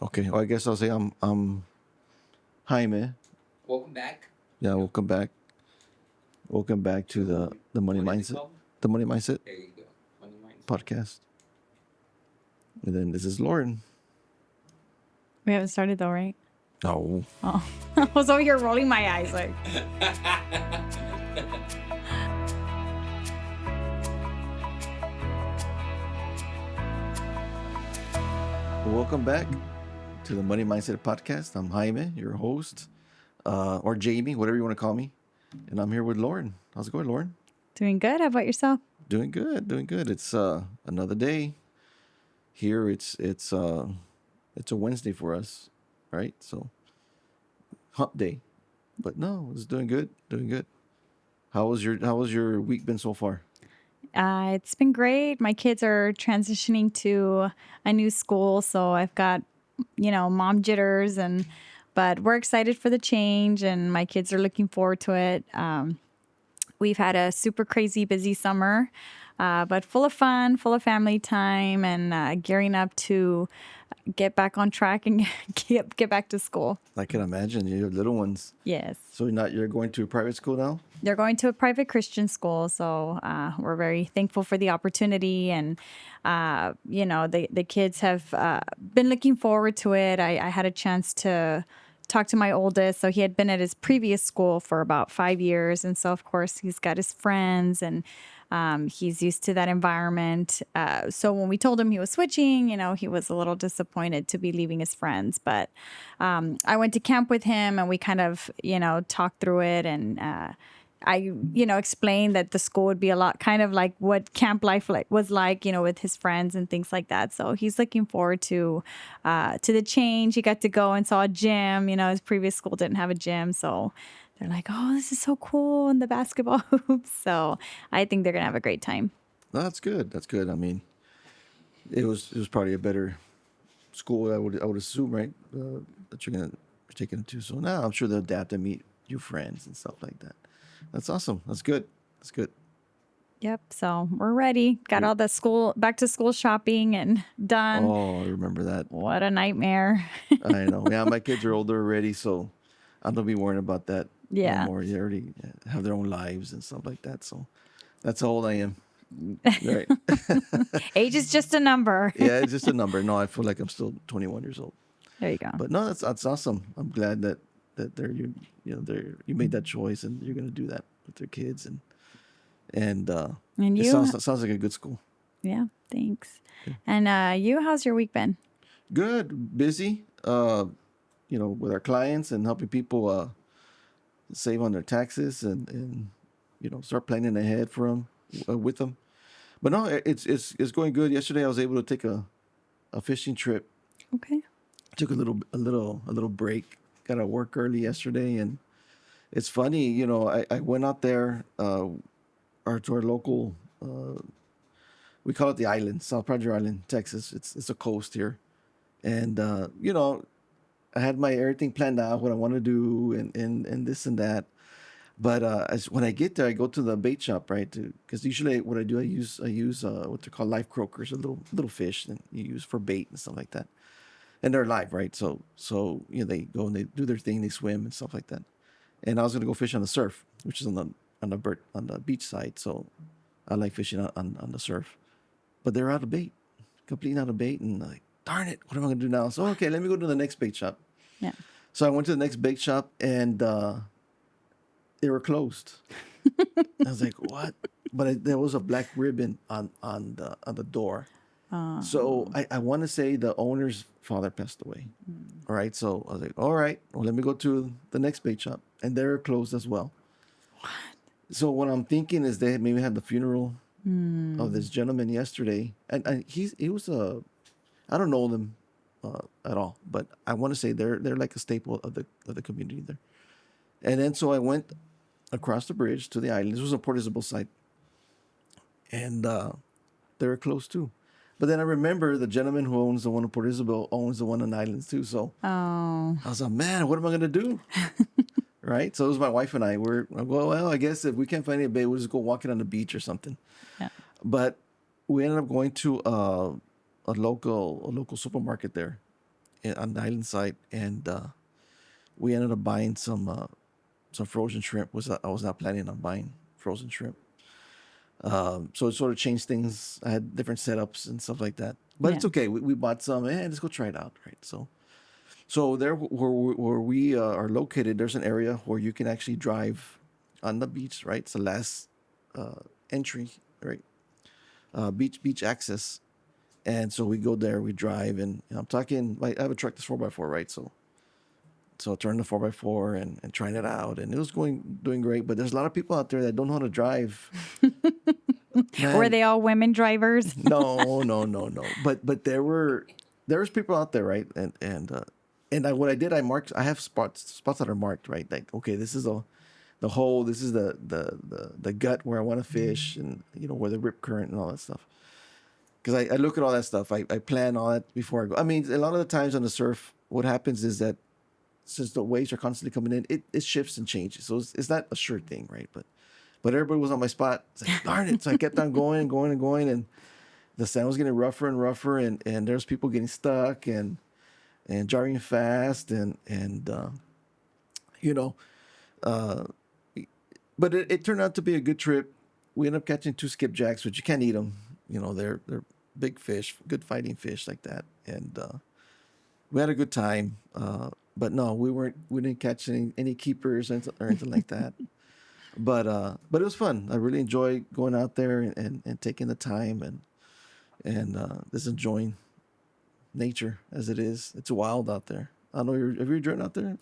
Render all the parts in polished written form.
Okay. Well, I guess I'll say I'm Jaime. Welcome back. Yeah, welcome back. Welcome back to the Money What is it Mindset, called? the Money Mindset There you go. Money mindset. podcast. And then this is Lauren. We haven't started though, right? Oh, Oh, I was over here rolling my eyes like. welcome back to the Money Mindset podcast. I'm Jaime, your host, or Jamie, whatever you want to call me, and I'm here with Lauren. How's it going, Lauren? Doing good. How about yourself? Doing good, doing good. It's another day. Here, it's a Wednesday for us, right? So hump day, but no, it's doing good, doing good. How was your week been so far? It's been great. My kids are transitioning to a new school, so I've got, mom jitters but we're excited for the change, and my kids are looking forward to it. We've had a super crazy busy summer, but full of fun, full of family time, and gearing up to get back on track and get back to school. I can imagine your little ones. Yes. So you're going to a private school now? They're going to a private Christian school, so we're very thankful for the opportunity. And the kids have been looking forward to it. I had a chance to talk to my oldest. So he had been at his previous school for about 5 years, and so of course he's got his friends and he's used to that environment. So when we told him he was switching, he was a little disappointed to be leaving his friends. But I went to camp with him, and we kind of talked through it, and I, explained that the school would be a lot kind of like what camp life was like, with his friends and things like that. So he's looking forward to the change. He got to go and saw a gym. His previous school didn't have a gym, so they're like, "Oh, this is so cool!" And the basketball hoops. So I think they're gonna have a great time. No, that's good. That's good. I mean, it was probably a better school. I would assume, right? That you're taking them to. So now I'm sure they'll adapt and meet new friends and stuff like that. That's awesome. That's good. That's good. Yep. So we're ready. Got all the back to school shopping and done. Oh, I remember that. What a nightmare. I know. Yeah, my kids are older already, so I don't be worrying about that Yeah. anymore. They already have their own lives and stuff like that. So that's how old I am. Right. Age is just a number. Yeah, it's just a number. No, I feel like I'm still 21 years old. There you go. But no, that's awesome. I'm glad that you made that choice and you're gonna do that with your kids and And it you? sounds like a good school. Yeah, thanks. And you, how's your week been? Good, busy. With our clients and helping people save on their taxes and start planning ahead for them with them. But no, it's going good. Yesterday I was able to take a fishing trip. Okay. Took a little break. Got to work early yesterday, and it's funny. I went out there or to our local. We call it the island, South Padre Island, Texas. It's a coast here, and I had my everything planned out, what I want to do, and this and that. But when I get there, I go to the bait shop, right? Because usually what I do, I use what they call live croakers, a little fish that you use for bait and stuff like that. And they're live, right? So they go and they do their thing, they swim and stuff like that. And I was gonna go fish on the surf, which is on the beach side. So I like fishing on the surf. But they're out of bait, completely out of bait, and like, darn it, what am I gonna do now? So okay, let me go to the next bait shop. Yeah. So I went to the next bait shop and they were closed. I was like, what? But there was a black ribbon on the door. So I want to say the owner's father passed away. All right. So I was like, all right, well, let me go to the next bait shop. And they're closed as well. What? So what I'm thinking is they maybe had the funeral of this gentleman yesterday. And he was I don't know them at all, but I want to say they're like a staple of the community there. And then so I went across the bridge to the island. This was a Port Isabel site. And they were closed too. But then I remember the gentleman who owns the one in Port Isabel owns the one on islands too. So I was like, man, what am I going to do? Right? So it was my wife and I. Well, I guess if we can't find any bait, we'll just go walking on the beach or something. Yeah. But we ended up going to a local supermarket there. on the island side, and we ended up buying some frozen shrimp. I was not planning on buying frozen shrimp. So it sort of changed things. I had different setups and stuff like that. But Yeah. it's okay. We bought some, and let's go try it out, right? So there where we are located, there's an area where you can actually drive on the beach, right? It's the last entry, right? Beach access. And so we go there, we drive, and I'm talking, like, I have a truck that's 4x4, right? So I turned the 4x4 and trying it out, and it was doing great. But there's a lot of people out there that don't know how to drive. Were Man, they all women drivers? no. But there was people out there, right? What I did, I have spots that are marked, right? Like, okay, this is the hole, this is the gut where I want to fish, and where the rip current and all that stuff. Because I look at all that stuff, I plan all that before I go. I mean, a lot of the times on the surf, what happens is that since the waves are constantly coming in, it shifts and changes. So it's not a sure thing, right? But everybody was on my spot. It's like, darn it. So I kept on going and going and going, and the sand was getting rougher and rougher, and there's people getting stuck and driving fast, and you know, uh, but it turned out to be a good trip. We ended up catching 2 skipjacks, which you can't eat them. They're big fish, good fighting fish like that, and we had a good time. But no, we didn't catch any keepers or anything like that. But it was fun. I really enjoy going out there and taking the time and just enjoying nature as it is. It's wild out there. I don't know. Have you driven out there?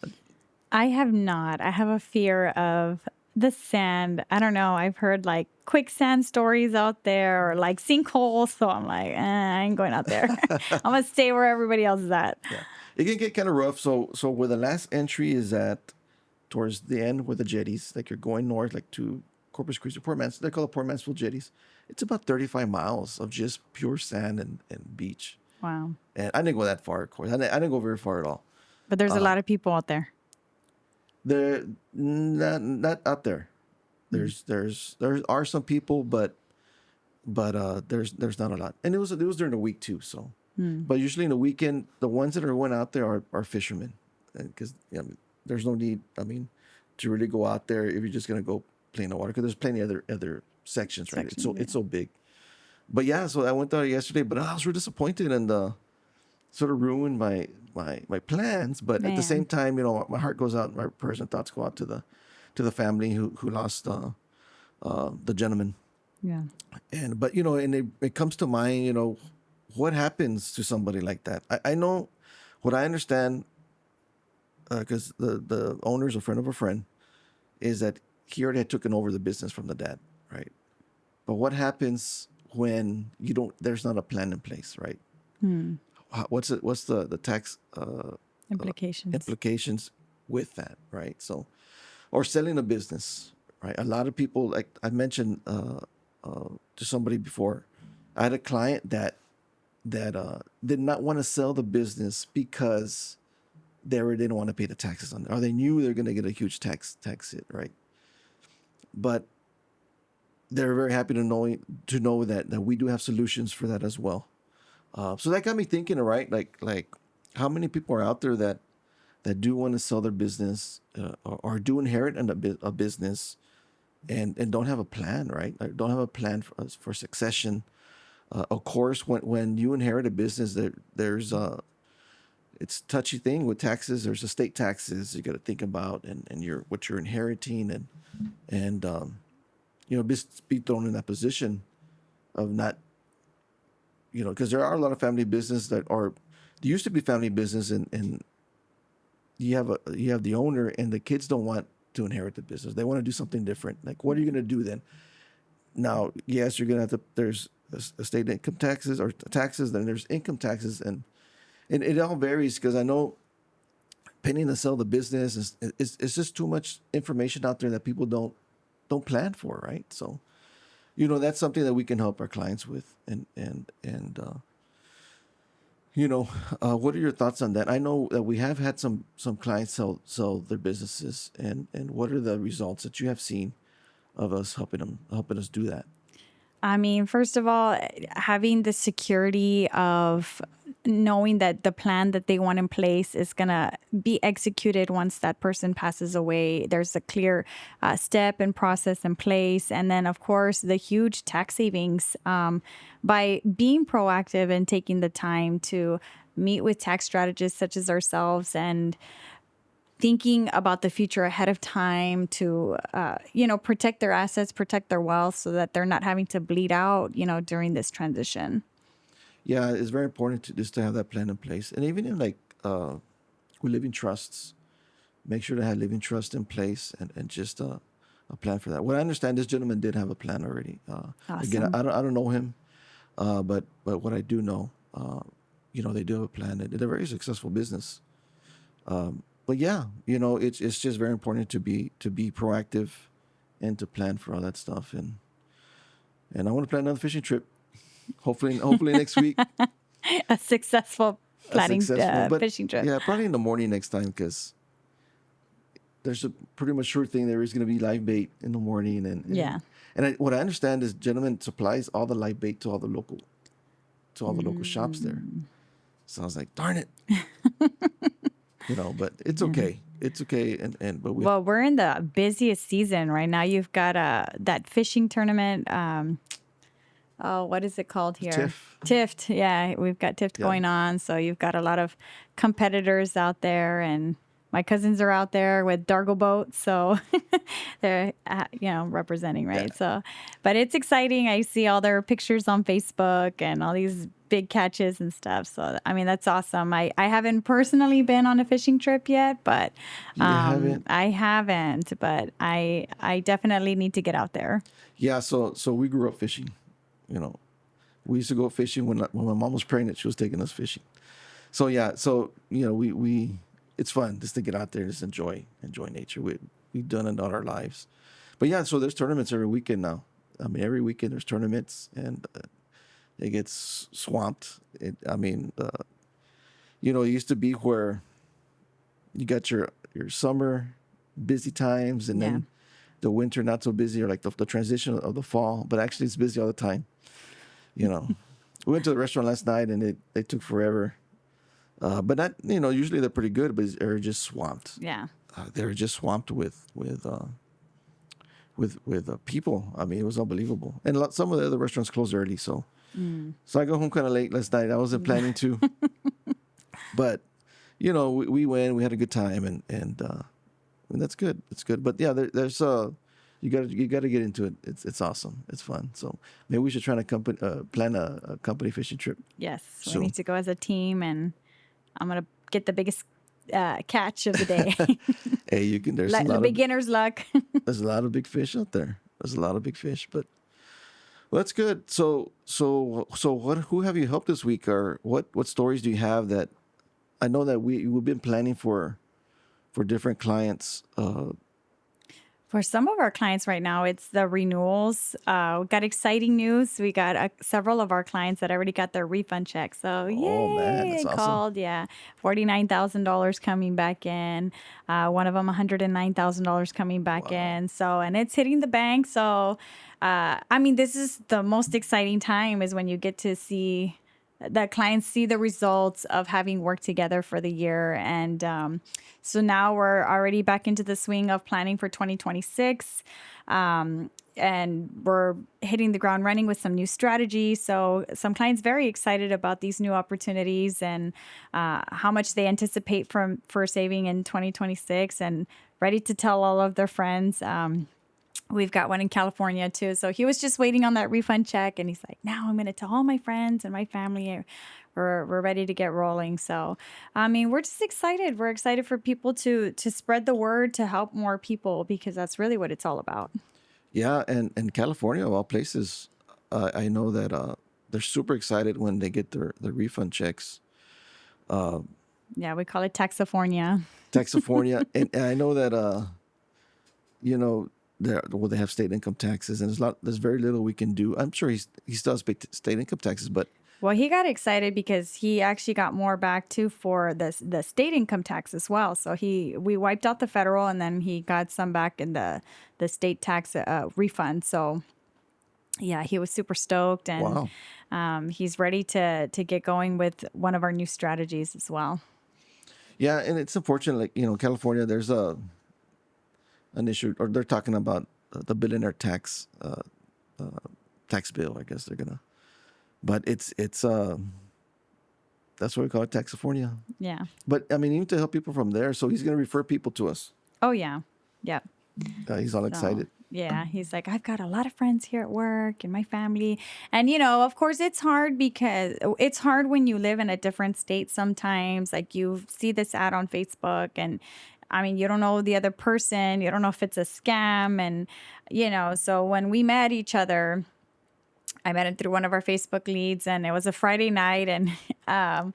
I have not. I have a fear of the sand. I don't know. I've heard like quicksand stories out there or like sinkholes. So I'm like, I ain't going out there. I'm going to stay where everybody else is at. Yeah, it can get kind of rough. So where the last entry is at, towards the end with the jetties, like you're going north, like to Corpus Christi, Port Mansfield. They call it Port Mansfield jetties. It's about 35 miles of just pure sand and beach. Wow. And I didn't go that far, of course. I didn't go very far at all. But there's a lot of people out there. They're not out there. There are some people, but there's not a lot. And it was during the week too. So, but usually in the weekend, the ones that are going out there are fishermen, because there's no need. I mean, to really go out there if you're just gonna go play in the water, because there's plenty of other sections, right? It's so big. But yeah, so I went there yesterday, but I was really disappointed and sort of ruined my plans. But at the same time, my heart goes out, my prayers and thoughts go out to the family who lost the gentleman. Yeah. But it comes to mind, what happens to somebody like that. I know, what I understand, because the owner's a friend of a friend, is that he already had taken over the business from the dad, right? But what happens when there's not a plan in place, right? What's the tax implications with that, right? So, or selling a business, right? A lot of people, like I mentioned to somebody before, I had a client that did not want to sell the business because they didn't want to pay the taxes on it, or they knew they're going to get a huge tax hit, right? But they're very happy to know that we do have solutions for that as well. So that got me thinking, right? Like how many people are out there that do want to sell their business or do inherit a business and don't have a plan, right? Like, don't have a plan for succession. Of course, when you inherit a business, there's it's a touchy thing with taxes. There's estate taxes you got to think about, and what you're inheriting, and be thrown in that position of not, because there are a lot of family business there used to be family business, and you have the owner, and the kids don't want to inherit the business. They want to do something different. Like, what are you going to do then? Now, yes, you're going to have to, there's estate income taxes or taxes, then there's income taxes, and it all varies, because I know paying to sell the business is just too much information out there that people don't plan for, right? So, that's something that we can help our clients with, and what are your thoughts on that? I know that we have had some clients sell their businesses, and what are the results that you have seen of us helping us do that? I mean, first of all, having the security of knowing that the plan that they want in place is going to be executed once that person passes away. There's a clear step and process in place. And then, of course, the huge tax savings by being proactive and taking the time to meet with tax strategists such as ourselves and thinking about the future ahead of time to, protect their assets, protect their wealth so that they're not having to bleed out, during this transition. Yeah, it's very important to just to have that plan in place, and even in like with living trusts, make sure to have living trust in place and just a plan for that. What I understand, this gentleman did have a plan already. Again, Awesome. I don't know him, but what I do know, they do have a plan. They're a very successful business. But yeah, it's just very important to be proactive and to plan for all that stuff. And I want to plan another fishing trip. Hopefully next week. A successful A planning successful, but fishing trip. yeah, probably in the morning next time because there's a pretty much sure thing there is going to be live bait in the morning, Yeah. and what I understand is gentleman supplies all the live bait to all the local shops there. So I was like, darn it, but it's okay. It's okay, but Well, we're in the busiest season right now. You've got that fishing tournament. What is it called here? TIFF. TIFT. Yeah, we've got TIFT Yeah. going on. So you've got a lot of competitors out there, and my cousins are out there with Dargle boats. So they're, representing, right? Yeah. So, but it's exciting. I see all their pictures on Facebook and all these big catches and stuff. So, I mean, that's awesome. I haven't personally been on a fishing trip yet, but You haven't? I haven't, but I definitely need to get out there. Yeah, so we grew up fishing. We used to go fishing when my mom was pregnant. She was taking us fishing. So yeah, we it's fun just to get out there and just enjoy nature. We've done it all our lives. But yeah, so there's tournaments every weekend now. I mean, every weekend there's tournaments, and it gets swamped. It used to be where you got your summer busy times, and Yeah. then the winter not so busy, or like the transition of the fall. But actually, it's busy all the time. We went to the restaurant last night, and they took forever. But that, usually they're pretty good, but they're just swamped. Yeah. They're just swamped with people. I mean, it was unbelievable. And some of the other restaurants closed early, so I go home kind of late last night. I wasn't planning to, but we went. We had a good time, and that's good. It's good. But yeah, there's you got to get into it. It's awesome. It's fun. So maybe we should try to plan a company fishing trip. Yes. So- We need to go as a team, and I'm going to get the biggest catch of the day. Hey, you can. There's The beginner's luck. there's a lot of big fish out there. There's a lot of big fish, but well, that's good. So who have you helped this week, or what stories do you have that I know that we've been planning for different clients. For some of our clients right now, it's the renewals. We got exciting news. We got several of our clients that already got their refund check. So, yay, Oh, man, that's they awesome. called. Yeah, $49,000 coming back in. One of them, $109,000 coming back Wow. in. So, and it's hitting the bank. So, this is the most exciting time is when you get to see the clients see the results of having worked together for the year. And so now we're already back into the swing of planning for 2026. And we're hitting the ground running with some new strategies. So some clients very excited about these new opportunities and how much they anticipate for saving in 2026 and ready to tell all of their friends. We've got one in California too. So he was just waiting on that refund check, and he's like, now I'm going to tell all my friends and my family we're ready to get rolling. So, we're just excited. We're excited for people to spread the word to help more people, because that's really what it's all about. Yeah, and California of all places, I know that they're super excited when they get their refund checks. Yeah, we call it Taxifornia. Taxifornia, and I know that they have state income taxes, and there's very little we can do. I'm sure he still has state income taxes, but Well, he got excited because he actually got more back too for the state income tax as well. So we wiped out the federal, and then he got some back in the state tax refund. So Yeah, he was super stoked, and Wow. he's ready to get going with one of our new strategies as well. Yeah, and it's unfortunate. Like California, there's an issue, or they're talking about the billionaire tax bill. I guess they're gonna, but it's that's what we call it, Taxifornia. Yeah. But I mean, even to help people from there, so he's gonna refer people to us. Oh yeah. Yeah. He's all So excited. yeah, he's like, I've got a lot of friends here at work and my family. And, of course, it's hard because it's hard when you live in a different state sometimes. Like you see this ad on Facebook, and I mean, you don't know the other person, you don't know if it's a scam. And, so when we met each other, I met him through one of our Facebook leads, and it was a Friday night. And um,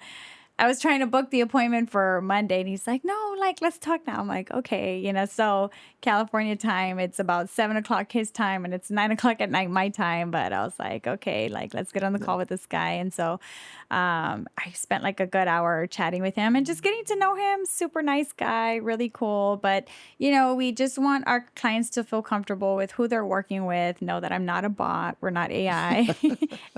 I was trying to book the appointment for Monday, and he's like, no, like, let's talk now. I'm like, okay, so California time, it's about 7 o'clock his time, and it's 9 o'clock at night my time. But I was like, okay, like, let's get on the call with this guy. And so I spent like a good hour chatting with him and just getting to know him. Super nice guy, really cool. But, we just want our clients to feel comfortable with who they're working with, know that I'm not a bot, we're not AI.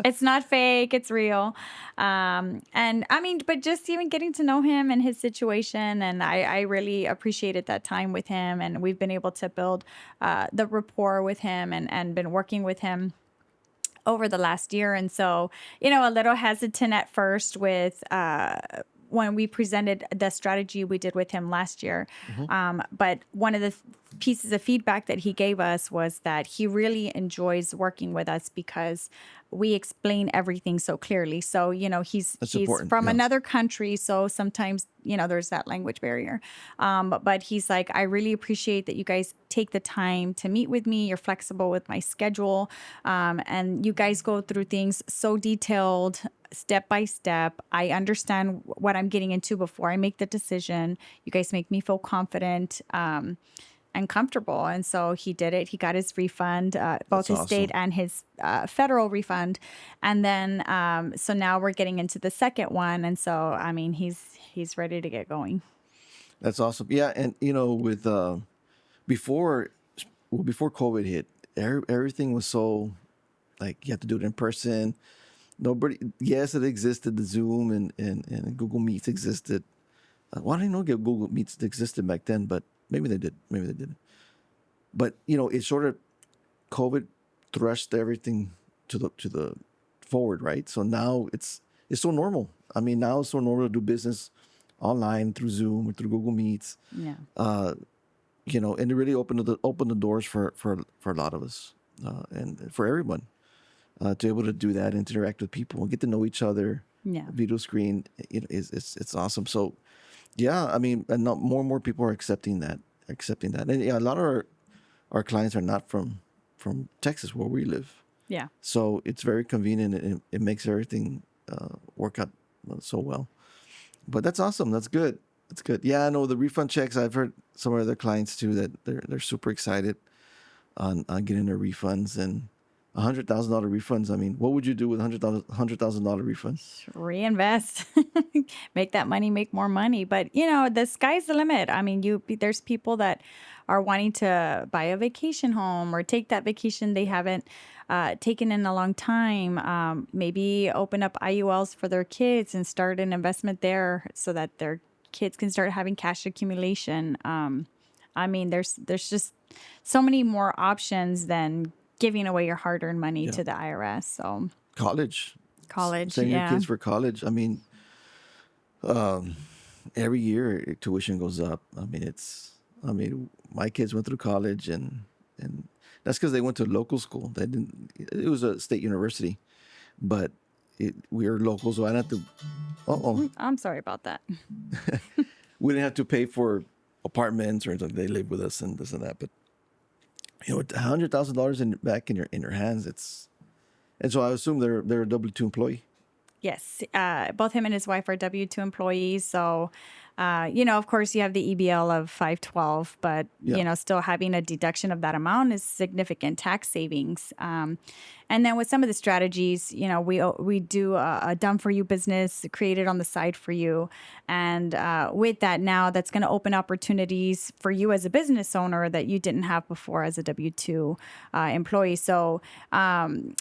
It's not fake, it's real. And I mean, but just even getting to know him and his situation, and I really appreciated that time with him, and we've been able to build the rapport with him, and been working with him over the last year. And so, a little hesitant at first with when we presented the strategy we did with him last year. Hmm. But one of the pieces of feedback that he gave us was that he really enjoys working with us because we explain everything so clearly. So, That's he's important. from Yeah. another country, so sometimes, there's that language barrier. But he's like, I really appreciate that you guys take the time to meet with me. You're flexible with my schedule, and you guys go through things so detailed, step by step. I understand what I'm getting into before I make the decision. You guys make me feel confident. And comfortable. And so he did it. He got his refund, both That's his state awesome. and his federal refund. And then, so now we're getting into the second one. And so, I mean, he's ready to get going. That's awesome. Yeah, and with before before COVID hit, everything was so like you have to do it in person. Nobody. Yes, it existed. The Zoom and Google Meets existed. Well, I didn't know Google Meets existed back then, but maybe they did. Maybe they didn't. But it sort of COVID thrust everything to the forward, right? So now it's so normal. I mean, now it's so normal to do business online through Zoom or through Google Meets. Yeah. And it really opened the doors for a lot of us, and for everyone, to be able to do that and to interact with people and get to know each other. Yeah. Video screen, it's awesome. So yeah, I mean, and more and more people are accepting that, and yeah, a lot of our clients are not from Texas where we live, Yeah. so it's very convenient, and it makes everything work out so well. But that's awesome. That's good. That's good. Yeah, I know the refund checks. I've heard some of other clients too that they're super excited on getting their refunds, and $100,000 refunds. I mean, what would you do with $100,000 refund? Reinvest, make that money, make more money. But the sky's the limit. I mean, there's people that are wanting to buy a vacation home or take that vacation they haven't taken in a long time. Maybe open up IULs for their kids and start an investment there so that their kids can start having cash accumulation. I mean, there's just so many more options than giving away your hard-earned money Yeah, to the IRS. So college, college, sending your yeah. kids for college. I mean, every year tuition goes up. I mean, my kids went through college, and that's because they went to local school. They didn't. It was a state university, but we are local, so I didn't have to. Oh, I'm sorry about that. we didn't have to pay for apartments or anything. They live with us and this and that. But $100,000 back in your hands. And so I assume they're a W-2 employee. Yes, both him and his wife are W-2 employees. So Of course, you have the EBL of 512, but Yeah. still having a deduction of that amount is significant tax savings. And then with some of the strategies, we do a done for you business created on the side for you, and with that now, that's going to open opportunities for you as a business owner that you didn't have before as a W-2 employee. So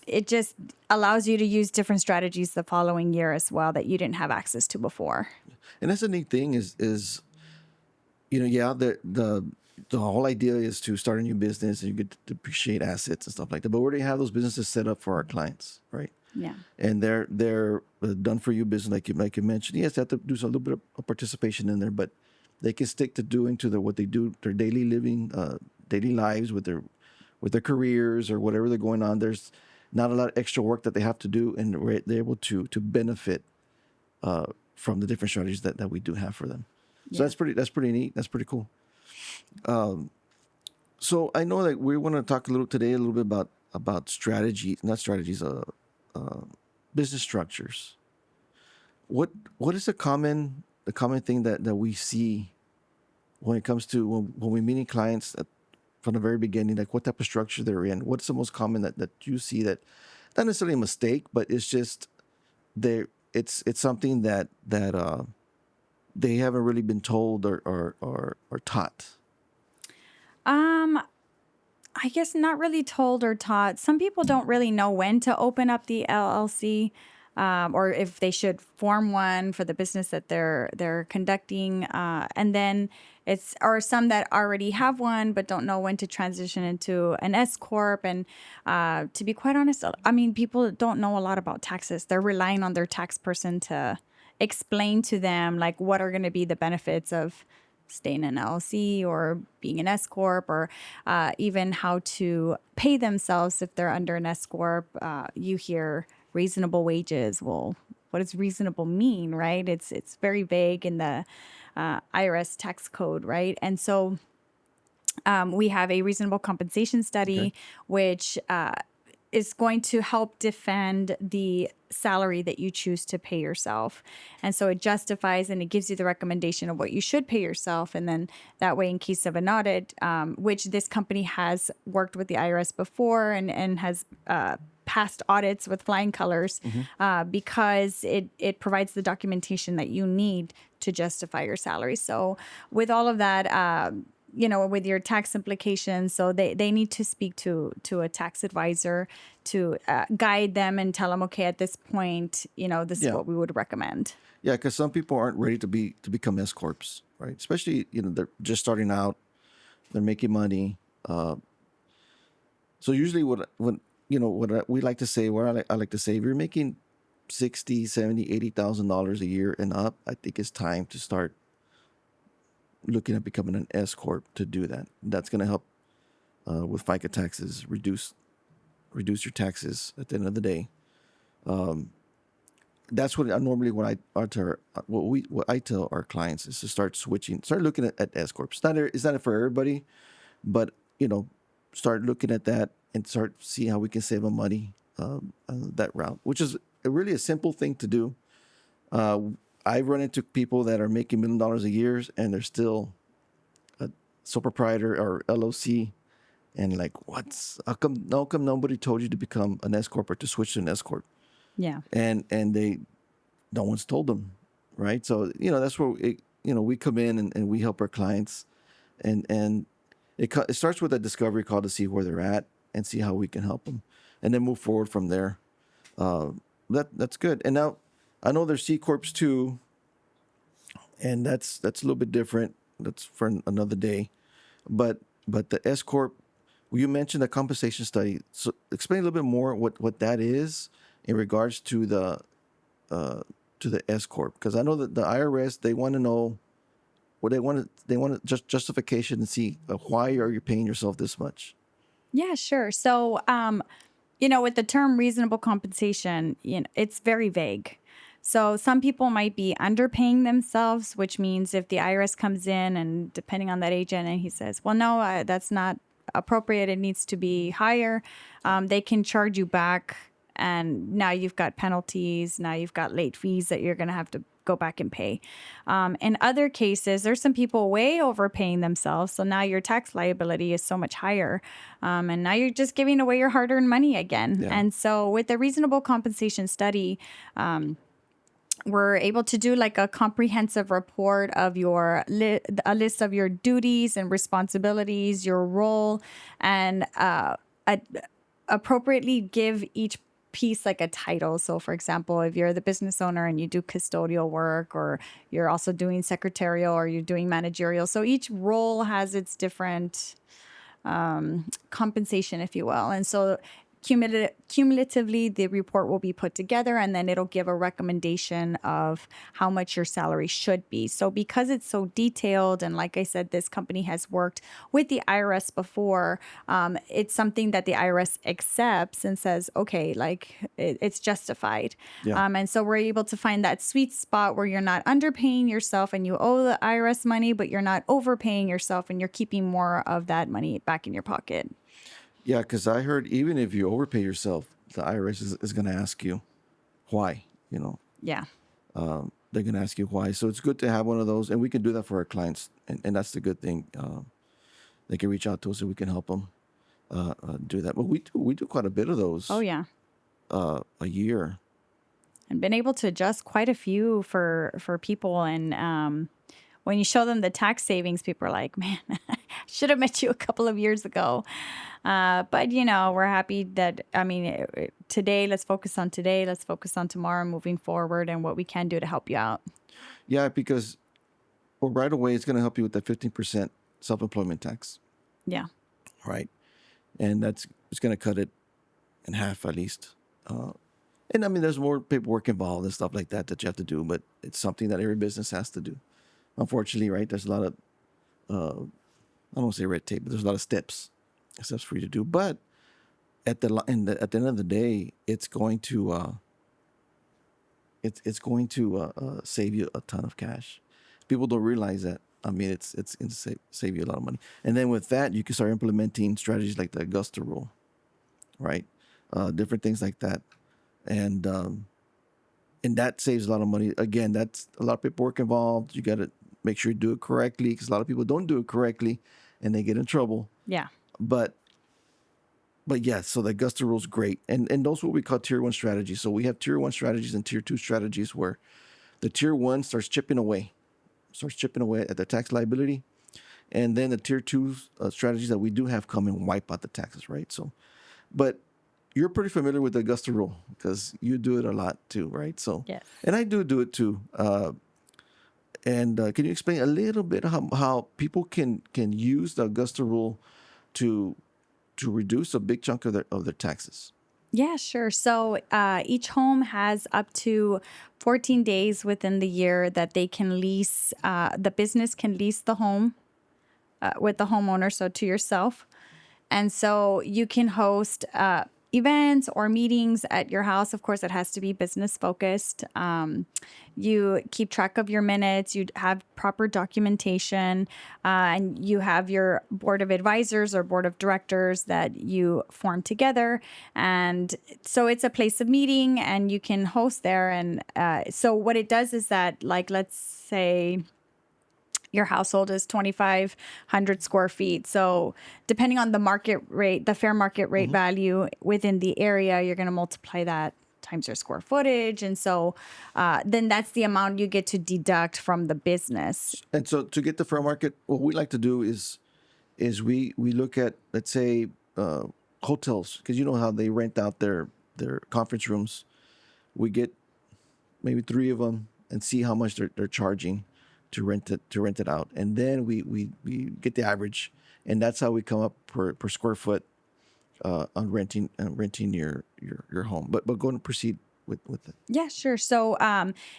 it just allows you to use different strategies the following year as well that you didn't have access to before. And that's the neat thing is yeah, the whole idea is to start a new business and you get to depreciate assets and stuff like that. But we already have those businesses set up for our clients, right? Yeah. And they're done for you business like you mentioned. Yes, they have to do a little bit of participation in there, but they can stick to doing what they do, their daily living, daily lives with their careers or whatever they're going on. There's not a lot of extra work that they have to do, and they're able to benefit from the different strategies that we do have for them. So Yeah. that's pretty neat. That's pretty cool. So I know that we want to talk a little bit about strategy, not strategies, business structures. What is the common thing that we see when it comes to when we're meeting clients from the very beginning, like what type of structure they're in? What's the most common that you see that not necessarily a mistake, but it's just it's something that they haven't really been told or taught. Um, I guess not really told or taught. Some people don't really know when to open up the LLC, or if they should form one for the business that they're conducting. And then or some that already have one but don't know when to transition into an S corp. And to be quite honest, I mean, people don't know a lot about taxes. They're relying on their tax person to explain to them like what are going to be the benefits of staying in an LLC or being an S corp, or even how to pay themselves if they're under an S corp. You hear reasonable wages. Well, what does reasonable mean, right? It's very vague in the IRS tax code, right? And so we have a reasonable compensation study, Okay. which is going to help defend the salary that you choose to pay yourself. And so it justifies and it gives you the recommendation of what you should pay yourself. And then that way, in case of an audit, which this company has worked with the IRS before and has passed audits with flying colors, because it provides the documentation that you need to justify your salary. So with all of that, with your tax implications. So they need to speak to a tax advisor to guide them and tell them, okay, at this point, this is Yeah. what we would recommend. Yeah, because some people aren't ready to become S corps, right? Especially they're just starting out, they're making money. So usually we like to say, I like to say, if you're making $60,000, $70,000, $80,000 a year and up, I think it's time to start looking at becoming an S corp to do that. That's going to help with FICA taxes, reduce your taxes at the end of the day. That's what I tell our clients is to start looking at S corps. It's not for everybody, but start looking at that and start see how we can save them money on that route, which is really a simple thing to do. I've run into people that are making $1 million a year and they're still a sole proprietor or LLC, and like, how come nobody told you to become an S corp or to switch to an S corp? Yeah. And no one's told them, right? So that's where we come in and we help our clients, and it starts with a discovery call to see where they're at and see how we can help them, and then move forward from there. That's good. And now I know there's C corps too, and that's a little bit different. That's for another day. But the S corp, you mentioned the compensation study. So explain a little bit more what that is in regards to the S corp, because I know that the IRS, they want to know what they want just justification and see why are you paying yourself this much. Yeah, sure. So, with the term reasonable compensation, it's very vague. So some people might be underpaying themselves, which means if the IRS comes in and depending on that agent and he says, well, no, that's not appropriate, it needs to be higher, they can charge you back. And now you've got penalties. Now you've got late fees that you're going to have to go back and pay. In other cases, there's some people way overpaying themselves. So now your tax liability is so much higher. And now you're just giving away your hard earned money again. Yeah. And so with the reasonable compensation study, we're able to do like a comprehensive report of a list of your duties and responsibilities, your role, and appropriately give each piece like a title. So for example, if you're the business owner and you do custodial work, or you're also doing secretarial, or you're doing managerial, so each role has its different compensation, if you will. And so cumulatively, the report will be put together, and then it'll give a recommendation of how much your salary should be. So because it's so detailed, and like I said, this company has worked with the IRS before, it's something that the IRS accepts and says, okay, like it's justified. Yeah. And so we're able to find that sweet spot where you're not underpaying yourself and you owe the IRS money, but you're not overpaying yourself and you're keeping more of that money back in your pocket. Yeah, because I heard even if you overpay yourself, the IRS is going to ask you why. Yeah. They're going to ask you why. So it's good to have one of those, and we can do that for our clients, and that's the good thing. They can reach out to us, and we can help them do that. But we do quite a bit of those. Oh, yeah. A year. And been able to adjust quite a few for people. And when you show them the tax savings, people are like, man, I should have met you a couple of years ago. But, we're happy that, today, let's focus on today. Let's focus on tomorrow, moving forward, and what we can do to help you out. Yeah, because right away, it's going to help you with that 15% self-employment tax. Yeah. Right. And it's going to cut it in half at least. And there's more paperwork involved and stuff like that you have to do, but it's something that every business has to do. Unfortunately, right, there's a lot of, I don't want to say red tape, but there's a lot of steps for you to do. But at the end of the day, it's going to save you a ton of cash. People don't realize that. It's going to save you a lot of money. And then with that, you can start implementing strategies like the Augusta Rule, right? Different things like that. And that saves a lot of money. Again, that's a lot of paperwork involved. You got to make sure you do it correctly, because a lot of people don't do it correctly and they get in trouble. Yeah. But yeah, so the Augusta Rule is great. And those are what we call tier 1 strategies. So we have tier 1 strategies and tier 2 strategies, where the tier 1 starts chipping away at the tax liability. And then the tier 2 strategies that we do have come and wipe out the taxes, right? So, but you're pretty familiar with the Augusta Rule because you do it a lot too, right? So, Yes. And I do it too. And can you explain a little bit how people can use the Augusta Rule to reduce a big chunk of their taxes? Yeah, sure. So each home has up to 14 days within the year that they can lease, the business can lease the home with the homeowner, so to yourself. And so you can host events or meetings at your house. Of course, it has to be business focused. You keep track of your minutes. You have proper documentation, and you have your board of advisors or board of directors that you form together. And so it's a place of meeting, and you can host there. And so what it does is that, like, let's say your household is 2,500 square feet. So depending on the market rate, the fair market rate value within the area, you're going to multiply that times your square footage. And so then that's the amount you get to deduct from the business. And so to get the fair market, what we like to do is we look at, let's say, hotels, because you know how they rent out their conference rooms. We get maybe 3 of them and see how much they're charging to rent it out, and then we get the average, and that's how we come up per square foot on renting your home. But go and proceed with it. Yeah, sure. So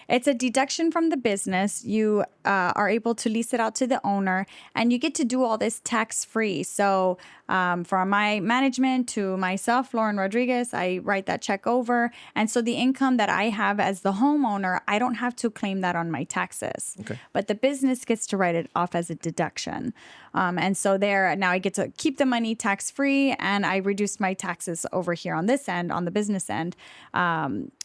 it's a deduction from the business. You are able to lease it out to the owner, and you get to do all this tax free. So from my management to myself, Loryn Rodriguez, I write that check over. And so the income that I have as the homeowner, I don't have to claim that on my taxes. Okay. But the business gets to write it off as a deduction. And so now I get to keep the money tax free, and I reduce my taxes over here on this end, on the business end.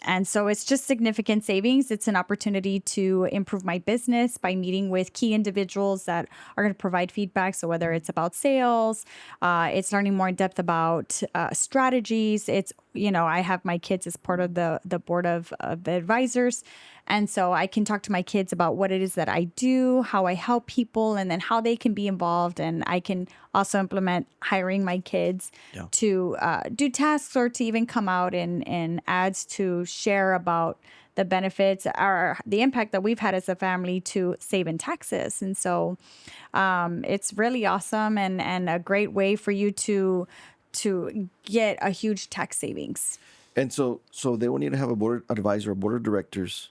And so it's just significant savings. It's an opportunity to improve my business by meeting with key individuals that are going to provide feedback. So whether it's about sales, it's learning more in depth about strategies. It's, I have my kids as part of the board of advisors. And so I can talk to my kids about what it is that I do, how I help people, and then how they can be involved. And I can also implement hiring my kids Yeah. to do tasks or to even come out in ads to share about the benefits or the impact that we've had as a family to save in taxes. And so it's really awesome and a great way for you to get a huge tax savings. And so they will need to have a board advisor, a board of directors.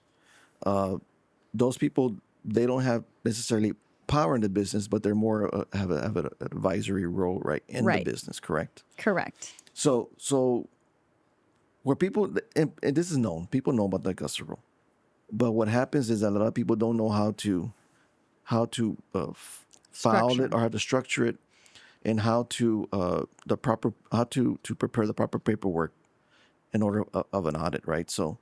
Those people, they don't have necessarily power in the business, but they're more have an advisory role, right, in Right. the business, correct? Correct. So where people, and this is known, people know about the Augusta Rule, but what happens is that a lot of people don't know how to file Structure. it or how to structure it, and how to prepare the proper paperwork in order of an audit, right? So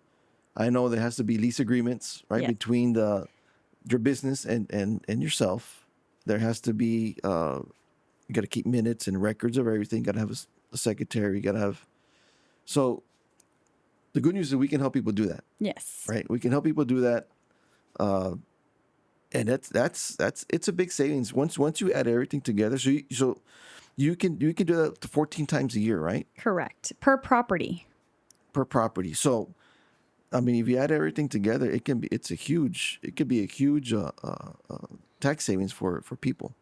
I know there has to be lease agreements, right, Yes. between your business and yourself. There has to be you got to keep minutes and records of everything. Got to have a secretary. You got to have. So the good news is we can help people do that, Yes. right? We can help people do that, and that's it's a big savings once you add everything together. So you can do that to 14 times a year, right, Correct. Per property. per property. So I mean, if you add everything together, it could be a huge tax savings for people,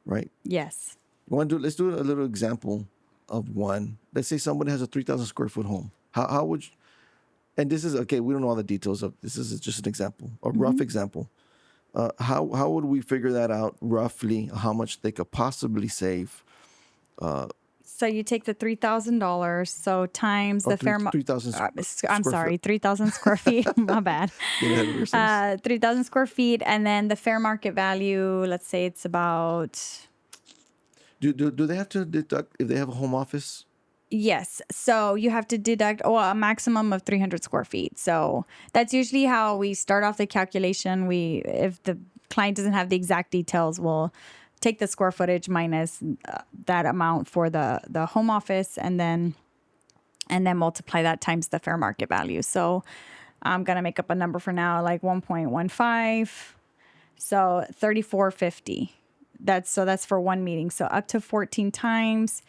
right? Yes. Let's do a little example of one. Let's say somebody has a 3,000 square foot home. How would you, and this is okay. We don't know all the details of this. Is just an example, a rough example. How would we figure that out roughly? How much they could possibly save? So you take the $3,000, so times the fair market. 3,000 I'm sorry, 3,000 square feet. My bad. Get ahead of yourselves. 3,000 square feet, and then the fair market value. Let's say it's about. Do they have to deduct if they have a home office? Yes. So you have to deduct a maximum of 300 square feet. So that's usually how we start off the calculation. If the client doesn't have the exact details, we'll take the square footage minus that amount for the home office and then multiply that times the fair market value. So I'm going to make up a number for now, like 1.15. So 3450. That's for one meeting. So up to 14 times.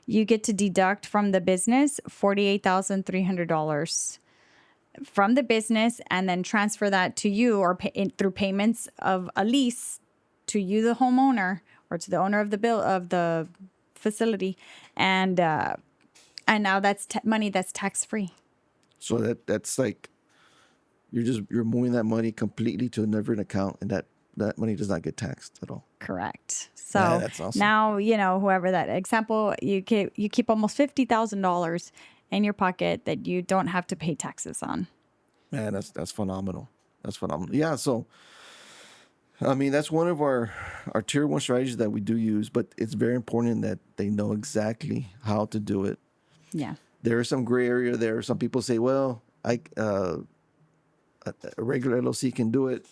You get to deduct from the business $48,300 from the business and then transfer that to you or through payments of a lease to you, the homeowner, or to the owner of the facility. And now that's money that's tax free. So that's like you're moving that money completely to a different account, and that money does not get taxed at all. Correct. So Man, that's awesome. now, whoever that example, you keep almost $50,000 in your pocket that you don't have to pay taxes on. Man, that's phenomenal. That's phenomenal. Yeah. So, I mean, that's one of our tier one strategies that we do use, but it's very important that they know exactly how to do it. Yeah. There is some gray area there. Some people say, well, a regular LLC can do it.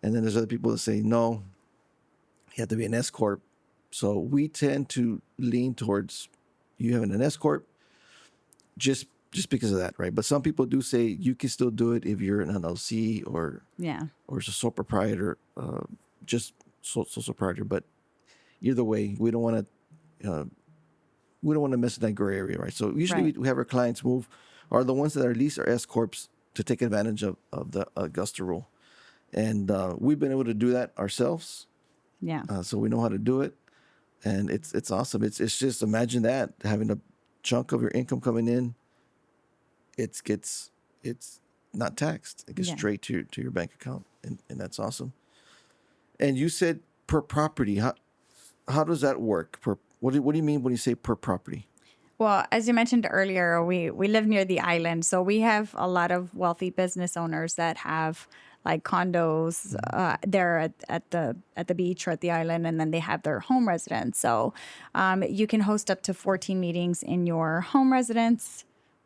And then there's other people that say, no, you have to be an S corp. So we tend to lean towards you having an S corp, just because of that, right? But some people do say you can still do it if you're an LLC or as a sole proprietor, just sole proprietor. But either way, we don't want to mess in that gray area, right? So usually we have our clients move, are the ones that are at least are S corps to take advantage of the Augusta Rule. And we've been able to do that ourselves. Yeah. So we know how to do it. And it's awesome. It's just, imagine that, having a chunk of your income coming in, it's not taxed. It gets straight to your bank account. And that's awesome. And you said per property. How does that work? What do you mean when you say per property? Well, as you mentioned earlier, we live near the island, so we have a lot of wealthy business owners that have like condos there at the beach or at the island, and then they have their home residence. So you can host up to 14 meetings in your home residence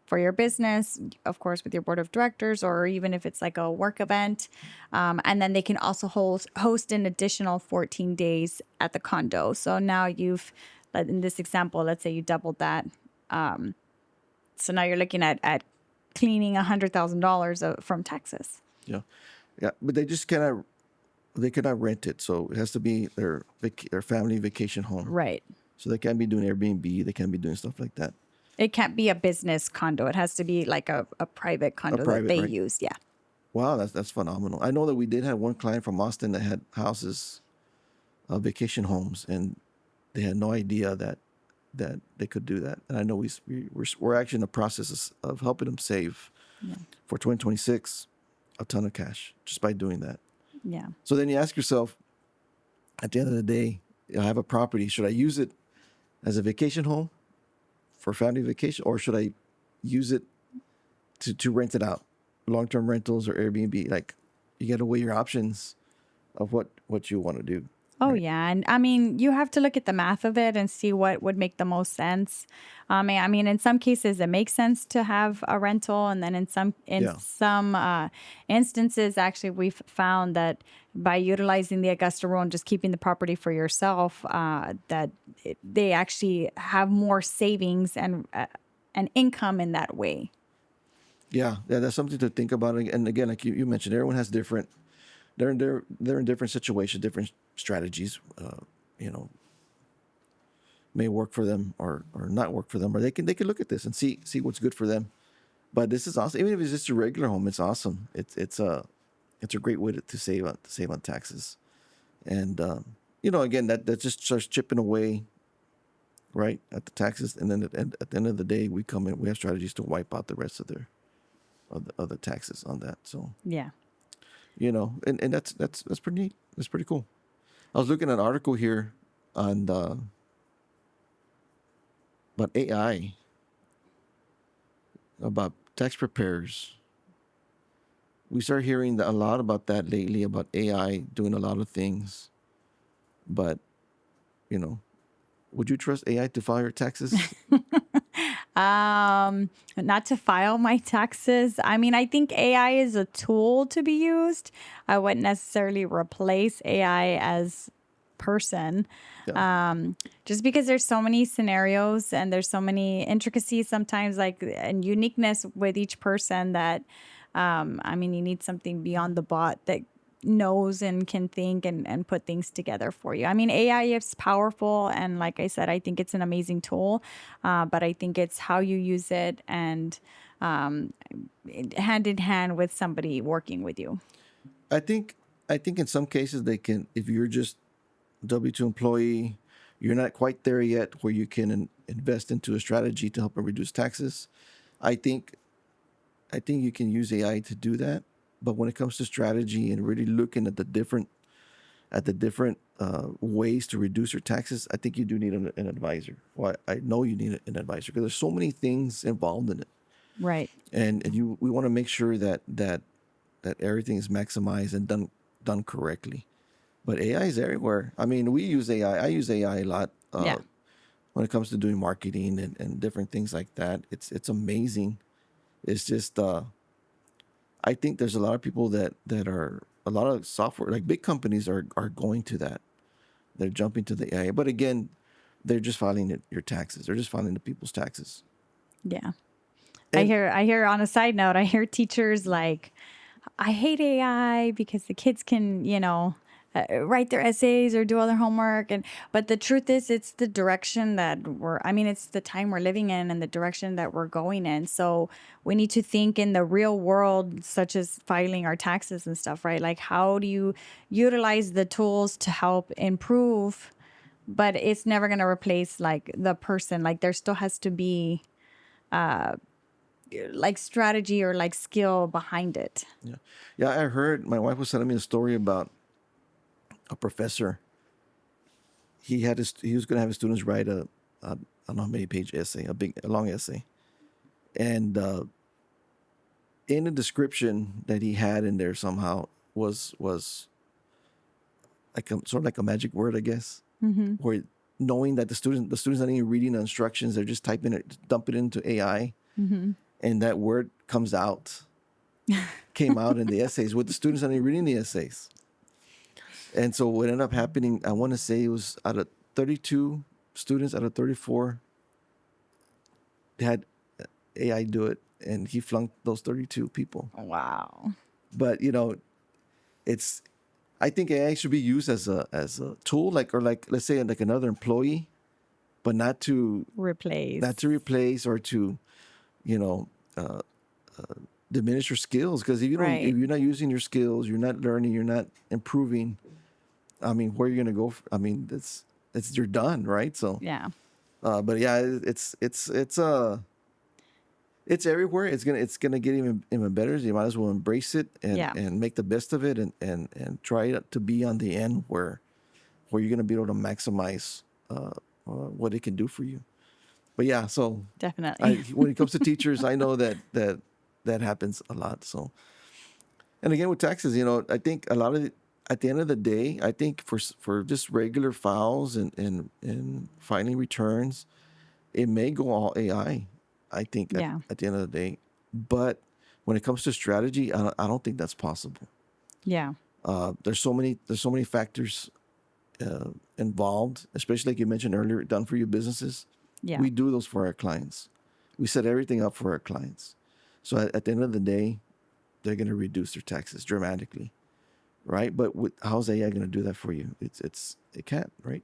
for your business, of course, with your board of directors, or even if it's like a work event. And then they can also host an additional 14 days at the condo. So now in this example, let's say you doubled that. So now you're looking at cleaning $100,000 from taxes. Yeah, yeah, but they cannot rent it, so it has to be their family vacation home. Right. So they can't be doing Airbnb. They can't be doing stuff like that. It can't be a business condo. It has to be like a private condo that private, they right? use. Yeah. Wow, that's phenomenal. I know that we did have one client from Austin that had houses, vacation homes, and they had no idea that they could do that. And I know we're actually in the process of helping them save for 2026 a ton of cash just by doing that. Yeah. So then you ask yourself, at the end of the day, I have a property. Should I use it as a vacation home for family vacation, or should I use it to rent it out, long-term rentals or Airbnb? Like, you got to weigh your options of what you want to do. Oh, yeah. And I mean, you have to look at the math of it and see what would make the most sense. I mean, in some cases, it makes sense to have a rental. And then in some instances, actually, we've found that by utilizing the Augusta Rule and just keeping the property for yourself, they actually have more savings and income in that way. Yeah, that's something to think about. And again, like you mentioned, everyone has different. They're in different situations, different strategies. May work for them or not work for them, or they can look at this and see what's good for them. But this is awesome. Even if it's just a regular home, it's awesome. It's a great way to save on taxes. And again, that just starts chipping away, right, at the taxes. And then at the end of the day, we have strategies to wipe out the rest of the taxes on that. So Yeah. And that's pretty neat. That's pretty cool. I was looking at an article here on about AI, about tax preparers. We start hearing a lot about that lately, about AI doing a lot of things. But, would you trust AI to file your taxes? Not to file my taxes. I mean, I think AI is a tool to be used. I wouldn't necessarily replace AI as person. Yeah. Just because there's so many scenarios and there's so many intricacies sometimes, like, and uniqueness with each person that, I mean, you need something beyond the bot that knows and can think and put things together for you. I mean, AI is powerful. And like I said, I think it's an amazing tool. But I think it's how you use it and hand in hand with somebody working with you. I think in some cases they can, if you're just W-2 employee, you're not quite there yet where you can invest into a strategy to help them reduce taxes. I think you can use AI to do that. But when it comes to strategy and really looking at the different ways to reduce your taxes, I think you do need an advisor. Well, I know you need an advisor because there's so many things involved in it. Right. And we want to make sure that everything is maximized and done correctly. But AI is everywhere. I mean, we use AI. I use AI a lot when it comes to doing marketing and different things like that. It's amazing. It's just I think there's a lot of people that are a lot of software, like big companies are going to that. They're jumping to the AI. But again, they're just filing your taxes. They're just filing the people's taxes. Yeah. And I hear on a side note, I hear teachers like, I hate AI because the kids can, write their essays or do all their homework. But the truth is, it's the direction that it's the time we're living in and the direction that we're going in. So we need to think in the real world, such as filing our taxes and stuff, right? Like, how do you utilize the tools to help improve? But it's never going to replace like the person. Like, there still has to be like strategy or like skill behind it. yeah, I heard my wife was telling me a story about a professor. He was going to have his students write a I don't know how many page essay, a long essay, and in the description that he had in there somehow was like sort of like a magic word, I guess, where knowing that the students not even reading the instructions, they're just typing it, dump it into AI, and that word came out in the essays with the students that are reading the essays. And so what ended up happening, I want to say it was out of 32 students out of 34 had AI do it, and he flunked those 32 people. Wow. But it's I think AI should be used as a tool, like let's say like another employee, but not to Replace. replace or to you know uh, diminish your skills. Because if Right. you're not using your skills, you're not learning, you're not improving. I mean, where are you gonna go? I mean, it's you're done, right? So, Yeah. but yeah, it's everywhere. It's gonna get even better. You might as well embrace it Yeah. and make the best of it and try to be on the end where you're gonna be able to maximize what it can do for you. But yeah, so Definitely. when it comes to teachers, I know that happens a lot. So, and again with taxes, I think a lot of at the end of the day, I think for just regular files and filing returns, it may go all AI. I think Yeah. at the end of the day, but when it comes to strategy, I don't think that's possible. Yeah. There's so many factors involved, especially like you mentioned earlier, done for you businesses. Yeah. We do those for our clients. We set everything up for our clients. So at the end of the day, they're going to reduce their taxes dramatically, right? But how's AI going to do that for you? It can't, right?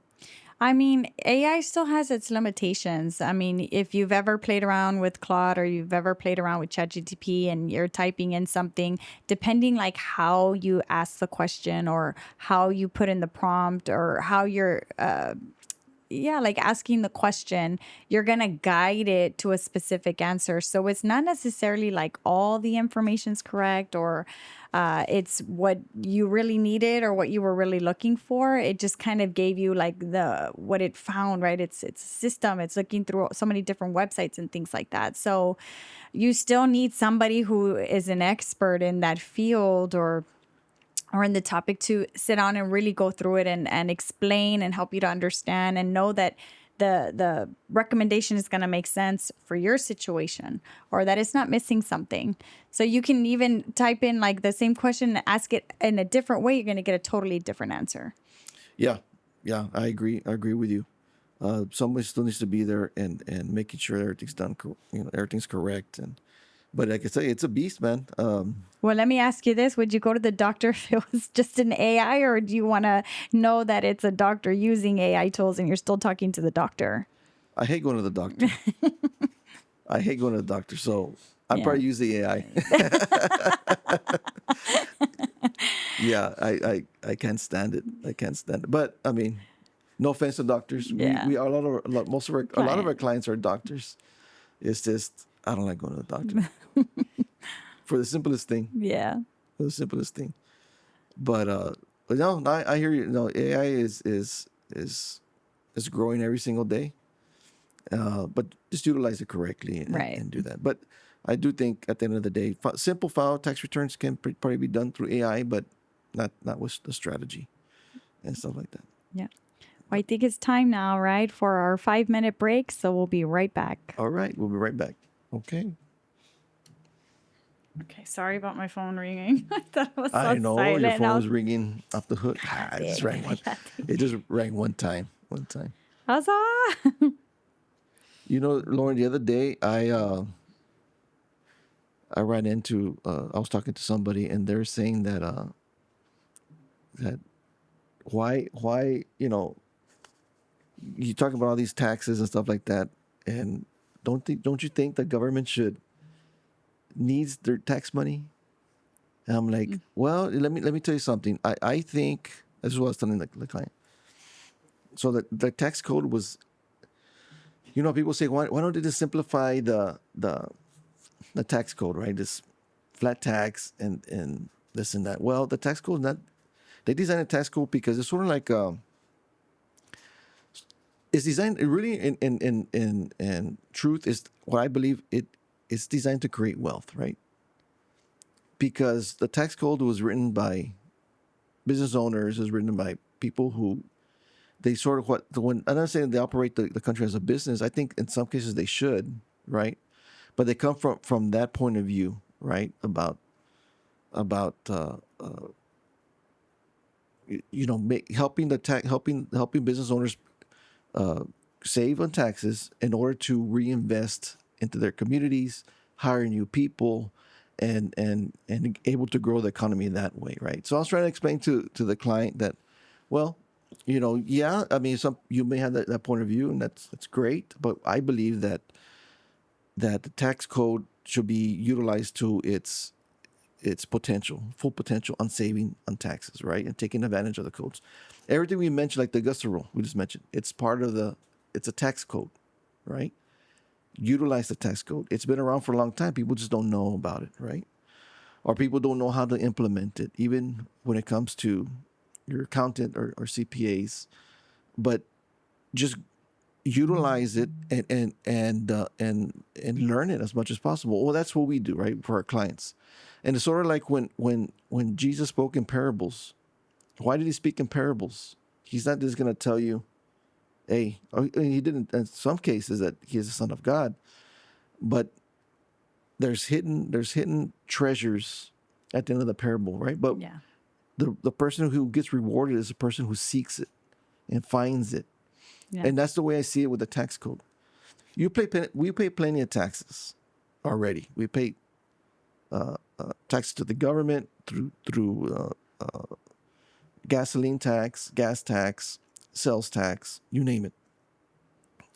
I mean, AI still has its limitations. I mean, if you've ever played around with Claude or you've ever played around with ChatGPT and you're typing in something, depending like how you ask the question or how you put in the prompt or how you're like asking the question, you're going to guide it to a specific answer. So it's not necessarily like all the information's correct or it's what you really needed or what you were really looking for. It just kind of gave you like what it found, right? It's a system. It's looking through so many different websites and things like that. So you still need somebody who is an expert in that field or in the topic to sit down and really go through it and explain and help you to understand and know that the recommendation is going to make sense for your situation or that it's not missing something. So you can even type in like the same question and ask it in a different way. You're going to get a totally different answer. Yeah, yeah, I agree. I agree with you. Somebody still needs to be there and making sure everything's done, everything's correct. But like I say, it's a beast, man. Well, let me ask you this. Would you go to the doctor if it was just an AI, or do you want to know that it's a doctor using AI tools and you're still talking to the doctor? I hate going to the doctor. I hate going to the doctor, so I Yeah. probably use the AI. Yeah, I can't stand it. I can't stand it. But I mean, no offense to doctors. Yeah. We are most of a lot of our Client. clients are doctors. It's just I don't like going to the doctor for the simplest thing. Yeah. For the simplest thing. But no, I hear you. No, AI is growing every single day. But just utilize it correctly Right. and do that. But I do think at the end of the day, simple file tax returns can probably be done through AI, but not with the strategy and stuff like that. Yeah. Well, I think it's time now, right, for our 5-minute break. So we'll be right back. All right, we'll be right back. Okay. Okay. Sorry about my phone ringing. I thought it was so I know silent. your I phone was- was ringing off the hook. It just rang one. It just rang one time. One time. Huzzah! Lauren, the other day I ran into I was talking to somebody and they're saying that why you talk about all these taxes and stuff like that, and don't you think the government should needs their tax money? And I'm like, well, let me tell you something. I think this is what I was telling the client. So the tax code was, people say why don't they just simplify the tax code, right? This flat tax and this and that. Well, the tax code not they designed a tax code because it's sort of like it's designed really in truth is what I believe it's designed to create wealth, right? Because the tax code was written by business owners, is written by people who they sort of when I'm not saying they operate the country as a business. I think in some cases they should, right? but they come from that point of view, right? About helping helping business owners save on taxes in order to reinvest into their communities, hire new people, and able to grow the economy that way, right? So I was trying to explain to the client that, well, yeah, I mean, you may have that point of view, and that's great, but I believe that the tax code should be utilized to its potential, full potential on saving on taxes, right? And taking advantage of the codes. Everything we mentioned, like the Augusta Rule, we just mentioned, it's a tax code, right? Utilize the tax code. It's been around for a long time. People just don't know about it, right? Or people don't know how to implement it, even when it comes to your accountant or CPAs. But just utilize it and learn it as much as possible. Well, that's what we do, right, for our clients. And it's sort of like when Jesus spoke in parables. Why did he speak in parables? He's not just going to tell you, hey, he didn't in some cases that he is the Son of God, but there's hidden treasures at the end of the parable, right? But Yeah. the person who gets rewarded is the person who seeks it and finds it. Yeah. And that's the way I see it with the tax code. We pay plenty of taxes already. We pay taxes to the government through gasoline tax, gas tax, sales tax, you name it.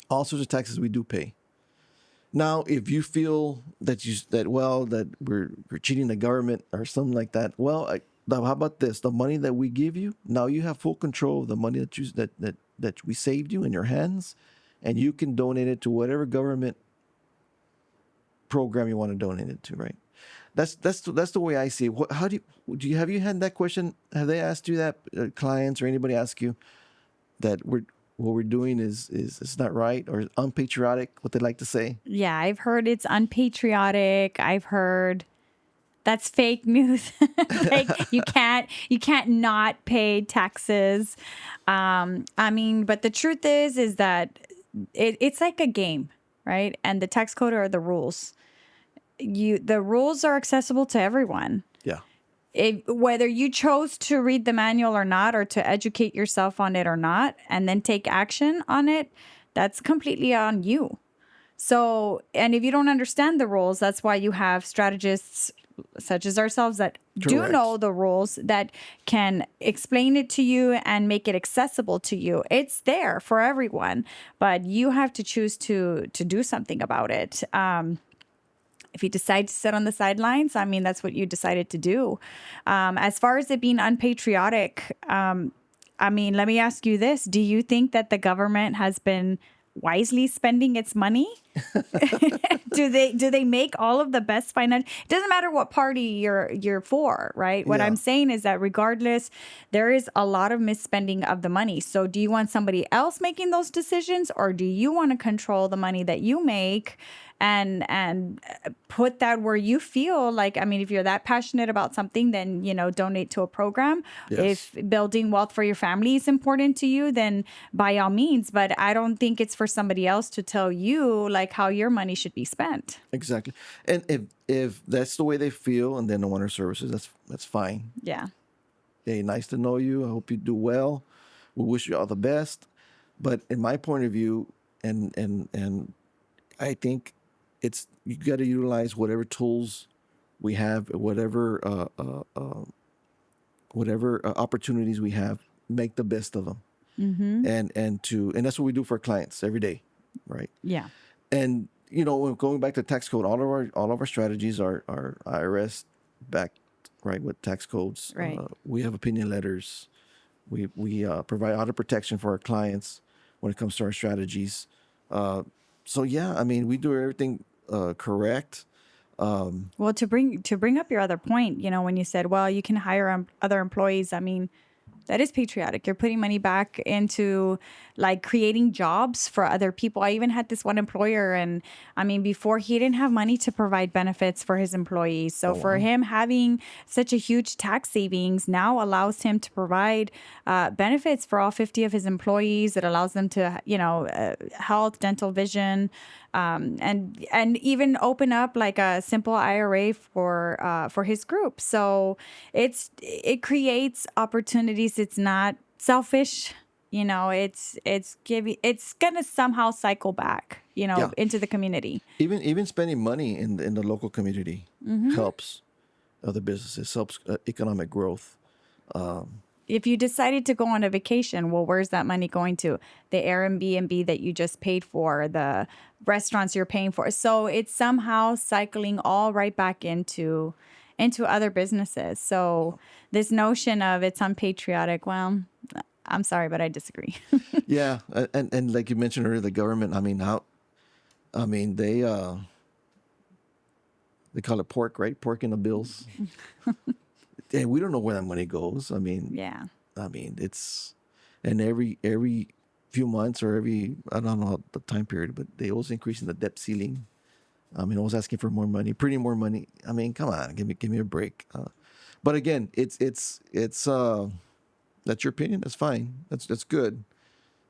All sorts of taxes we do pay. Now, if you feel that we're cheating the government or something like that, how about this? The money that we give you, now you have full control of the money that we saved you in your hands, and you can donate it to whatever government program you want to donate it to, right? That's the way I see it. How do you have you had that question? Have they asked you that, clients or anybody ask you that what we're doing is not right or unpatriotic? What they like to say. Yeah, I've heard it's unpatriotic. I've heard that's fake news. Like you can't not pay taxes. I mean, but the truth is that it's like a game, right? And the tax code are the rules. The rules are accessible to everyone. Yeah. Whether you chose to read the manual or not, or to educate yourself on it or not, and then take action on it, that's completely on you. So, and if you don't understand the rules, that's why you have strategists such as ourselves that do Correct. know the rules, that can explain it to you and make it accessible to you. It's there for everyone, but you have to choose to do something about it. If you decide to sit on the sidelines, I mean, that's what you decided to do. As far as it being unpatriotic, I mean, let me ask you this. Do you think that the government has been wisely spending its money? Do they make all of the best financial? It doesn't matter what party you're for, right? What Yeah. I'm saying is that regardless, there is a lot of misspending of the money. So do you want somebody else making those decisions, or do you want to control the money that you make and put that where you feel like, I mean, if you're that passionate about something, then, donate to a program. Yes. If building wealth for your family is important to you, then by all means. But I don't think it's for somebody else to tell you like how your money should be spent. Exactly. And if that's the way they feel and they don't want our services, that's fine. Yeah. Hey, nice to know you. I hope you do well. We wish you all the best. But in my point of view, and I think you got to utilize whatever tools we have, whatever opportunities we have, make the best of them, and that's what we do for our clients every day, right? Yeah. And when going back to tax code, all of our strategies are IRS backed, right, with tax codes. Right. We have opinion letters. We provide audit protection for our clients when it comes to our strategies. So yeah, I mean, we do everything correct. Well, to bring up your other point, when you said, well, you can hire other employees, I mean, that is patriotic. You're putting money back into like creating jobs for other people. I even had this one employer, and I mean, before he didn't have money to provide benefits for his employees. So for him, having such a huge tax savings now allows him to provide benefits for all 50 of his employees. It allows them to, health, dental, vision, and even open up like a simple IRA for his group. So it creates opportunities. It's not selfish. It's gonna somehow cycle back, Yeah. into the community. Even spending money in the local community helps other businesses, helps economic growth. If you decided to go on a vacation, well, where's that money going to? The Airbnb that you just paid for, the restaurants you're paying for. So it's somehow cycling all right back into other businesses. So this notion of it's unpatriotic, well, I'm sorry, but I disagree. Yeah, and like you mentioned earlier, the government. I mean, they call it pork, right? Pork in the bills. And we don't know where that money goes. Yeah. It's, and every few months or every, I don't know the time period, but they always increasing the debt ceiling. Always asking for more money, printing more money. Come on, give me a break. But again, it's that's your opinion. That's fine. That's good.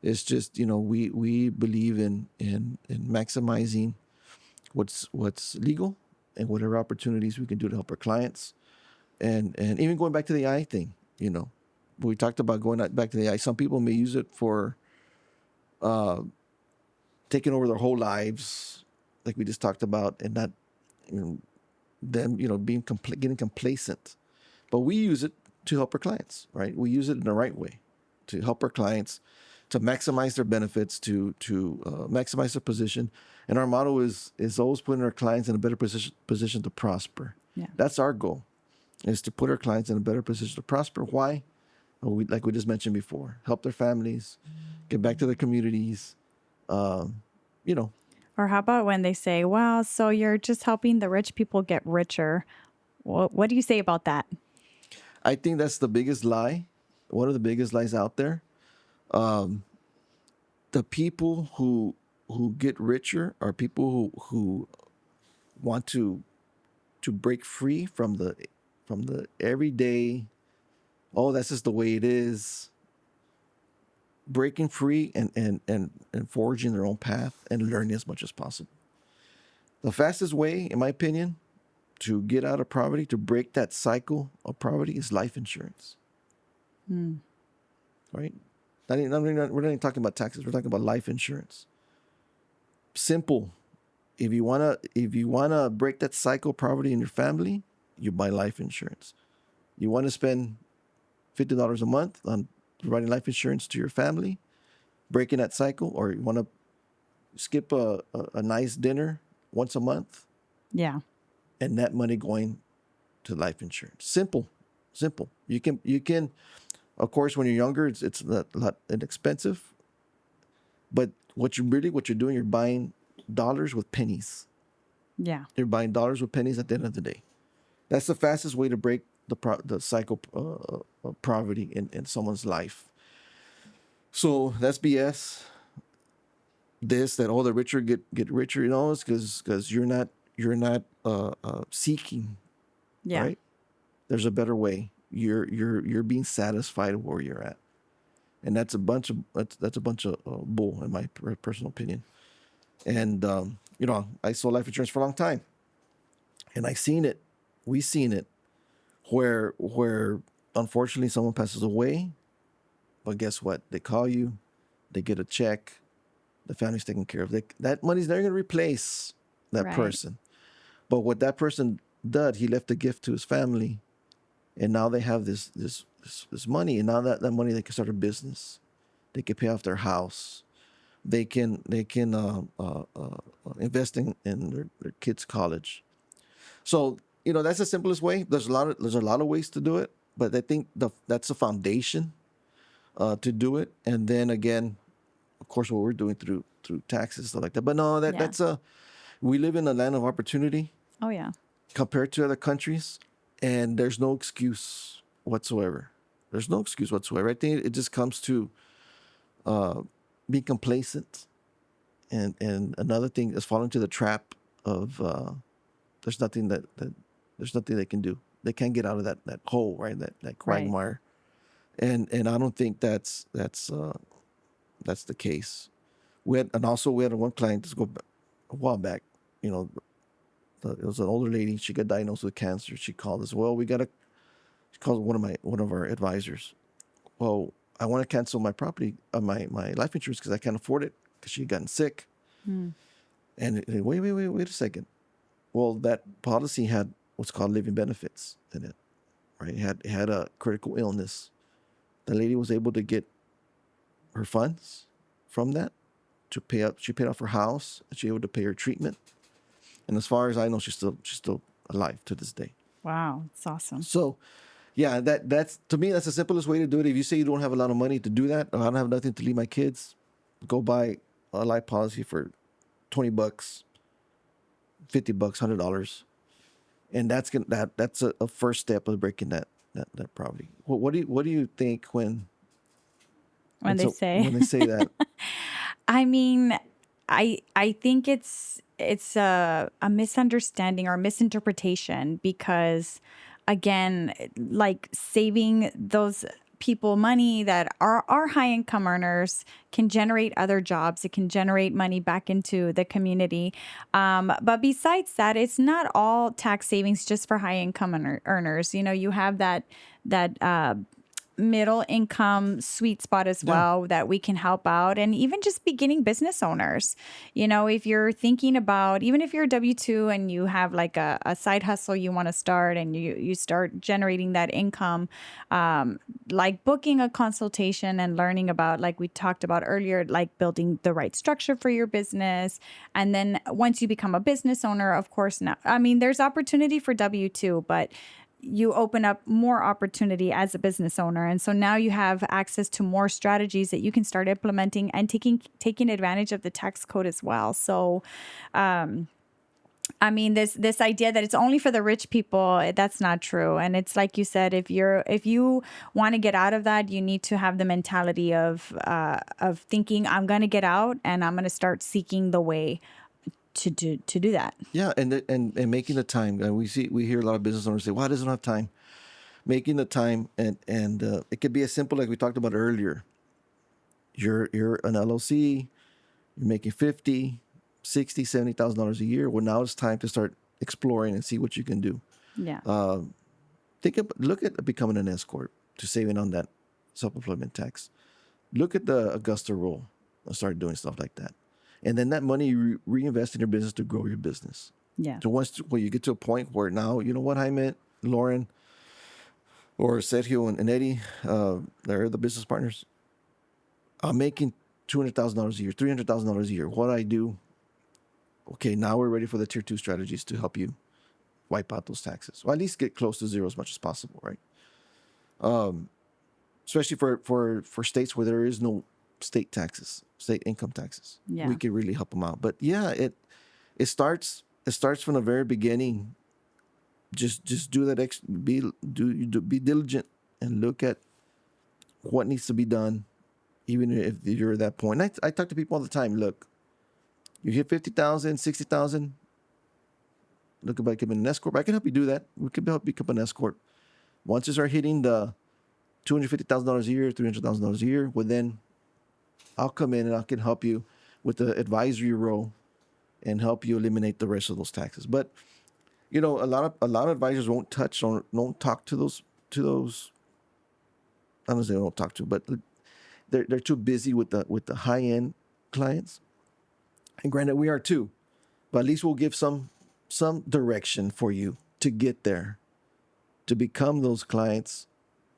It's just, we believe in maximizing what's legal and whatever opportunities we can do to help our clients, and even going back to the AI thing. We talked about going back to the AI. Some people may use it for taking over their whole lives, like we just talked about, and not, them, being getting complacent. But we use it to help our clients, right? We use it in the right way to help our clients to maximize their benefits, to maximize their position. And our motto is always putting our clients in a better position to prosper. Yeah. That's our goal, is to put our clients in a better position to prosper. Why? Well, like we just mentioned before, help their families, get back to their communities. You know, Or how about when they say, well, so you're just helping the rich people get richer? What do you say about that? I think that's the biggest lie, one of the biggest lies out there. The people who get richer are people who want to break free from the everyday. Oh, that's just the way it is. Breaking free and forging their own path and learning as much as possible. The fastest way, in my opinion, to get out of poverty, to break that cycle of poverty, is life insurance. Right? We're not even talking about taxes. We're talking about life insurance. Simple. If you wanna break that cycle of poverty in your family, you buy life insurance. You want to spend $50 a month on providing life insurance to your family, breaking that cycle, or you want to skip a nice dinner once a month, Yeah. and that money going to life insurance. Simple. You can, of course, when you're younger, it's a lot inexpensive. But what you're doing, you're buying dollars with pennies. Yeah. You're buying dollars with pennies at the end of the day. That's the fastest way to break the cycle of poverty in someone's life. So that's BS. That all the richer get richer, it's because you're not seeking, Yeah. right? There's a better way. You're being satisfied where you're at, and that's a bunch of bull, in my personal opinion. And I sold life insurance for a long time, and we seen it, where unfortunately someone passes away, but guess what? They call you, they get a check, the family's taken care of. That money's never going to replace that Right. person. But what that person did, he left a gift to his family, and now they have this money, and now that money, they can start a business, they can pay off their house, they can invest in their kids' college. So that's the simplest way. There's a lot of ways to do it, but I think that's the foundation to do it. And then again, of course, what we're doing through taxes, stuff like that. But no, Yeah. we live in a land of opportunity Oh, yeah. compared to other countries, and there's no excuse whatsoever. There's no excuse whatsoever. I think it just comes to being complacent, and another thing is falling into the trap of there's nothing they can do. They can't get out of that hole, right? That quagmire. And I don't think that's the case. We had one client. Let's go back. a while back. You know, it was an older lady. She got diagnosed with cancer. She called us. Well, she called one of our advisors. Well, I want to cancel my property, my life insurance because I can't afford it because she had gotten sick. Mm. And wait a second. Well, that policy had what's called living benefits in it, right? It had a critical illness. The lady was able to get her funds from that to pay up. She paid off her house, and she was able to pay her treatment. And as far as I know, she's still alive to this day. Wow, it's awesome. So, yeah, that's to me that's the simplest way to do it. If you say you don't have a lot of money to do that, or I don't have nothing to leave my kids, go buy a life policy for $20, $50, $100, and that's a first step of breaking that property. What do you think When they say, when they say that? I mean, I think it's a misunderstanding or misinterpretation because, again, like saving those people money that are high income earners can generate other jobs. It can generate money back into the community. But besides that, it's not all tax savings just for high income earners. You know, you have that middle income sweet spot as Yeah. well that we can help out, and even just beginning business owners. You know, if you're thinking about, even if you're a W-2 and you have like a side hustle you want to start, and you start generating that income, like booking a consultation and learning about, like we talked about earlier, like building the right structure for your business. And then once you become a business owner, of course, now, I mean, there's opportunity for W-2, but you open up more opportunity as a business owner. And so now you have access to more strategies that you can start implementing and taking advantage of the tax code as well. So, I mean, this idea that it's only for the rich people, that's not true. And it's like you said, if you want to get out of that, you need to have the mentality of thinking, I'm going to get out and I'm going to start seeking the way to do that. Yeah, and making the time. We hear a lot of business owners say, "Well, I don't have time." Making the time, and it could be as simple like we talked about earlier. You're an LLC. You're making 50, 60, $70,000 a year. Well, now it's time to start exploring and see what you can do. Yeah. Look at becoming an S corp to saving on that self-employment tax. Look at the Augusta Rule and start doing stuff like that. And then that money you reinvest in your business to grow your business. Yeah. So once you get to a point where now, you know what, Jaime, Loryn, or Sergio and Eddie, they're the business partners. I'm making $200,000 a year, $300,000 a year. What I do, okay, now we're ready for the tier 2 strategies to help you wipe out those taxes. Or at least get close to zero as much as possible, right? Especially for states where there is no state income taxes. Yeah. We can really help them out. But yeah, it starts from the very beginning. Just do that. Be diligent and look at what needs to be done, even if you're at that point. And I talk to people all the time. Look, you hit 50,000, 60,000. Look about becoming an S corp. I can help you do that. We can help you become an S corp. Once you start hitting the $250,000 a year, $300,000 a year, well then I'll come in and I can help you with the advisory role and help you eliminate the rest of those taxes. But you know, a lot of advisors won't talk to those. I don't say they don't talk to, but they're too busy with the high end clients. And granted, we are too, but at least we'll give some direction for you to get there, to become those clients,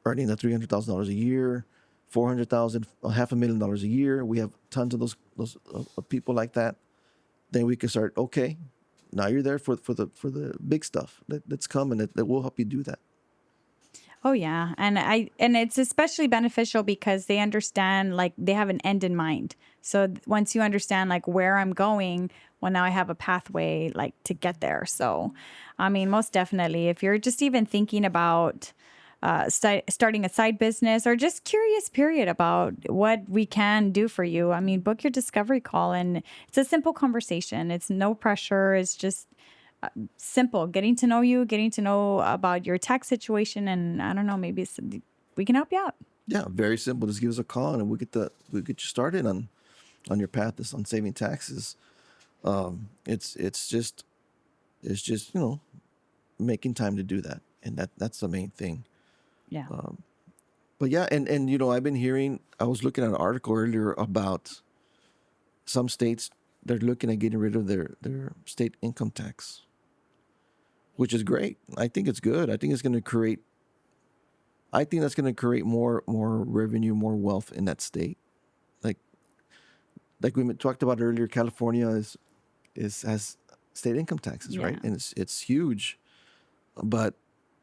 earning the $300,000 a year, $400,000, $500,000 a year. We have tons of those people like that. Then we can start. Okay, now you're there for the big stuff that's coming. That will help you do that. Oh yeah, and it's especially beneficial because they understand, like they have an end in mind. So once you understand like where I'm going, well now I have a pathway like to get there. So, I mean, most definitely, if you're just even thinking about starting a side business or just curious period about what we can do for you, I mean, book your discovery call, and it's a simple conversation. It's no pressure. It's just simple, getting to know you, getting to know about your tax situation, and I don't know, maybe we can help you out. Yeah, very simple. Just give us a call and we'll get you started on your path on saving taxes. It's just making time to do that, and that's the main thing. Yeah. But yeah, and I've been hearing. I was looking at an article earlier about some states, they're looking at getting rid of their state income tax, which is great. I think it's good. I think it's going to create. I think that's going to create more revenue, more wealth in that state. Like like we talked about earlier, California is has state income taxes, Yeah. right? And it's huge. But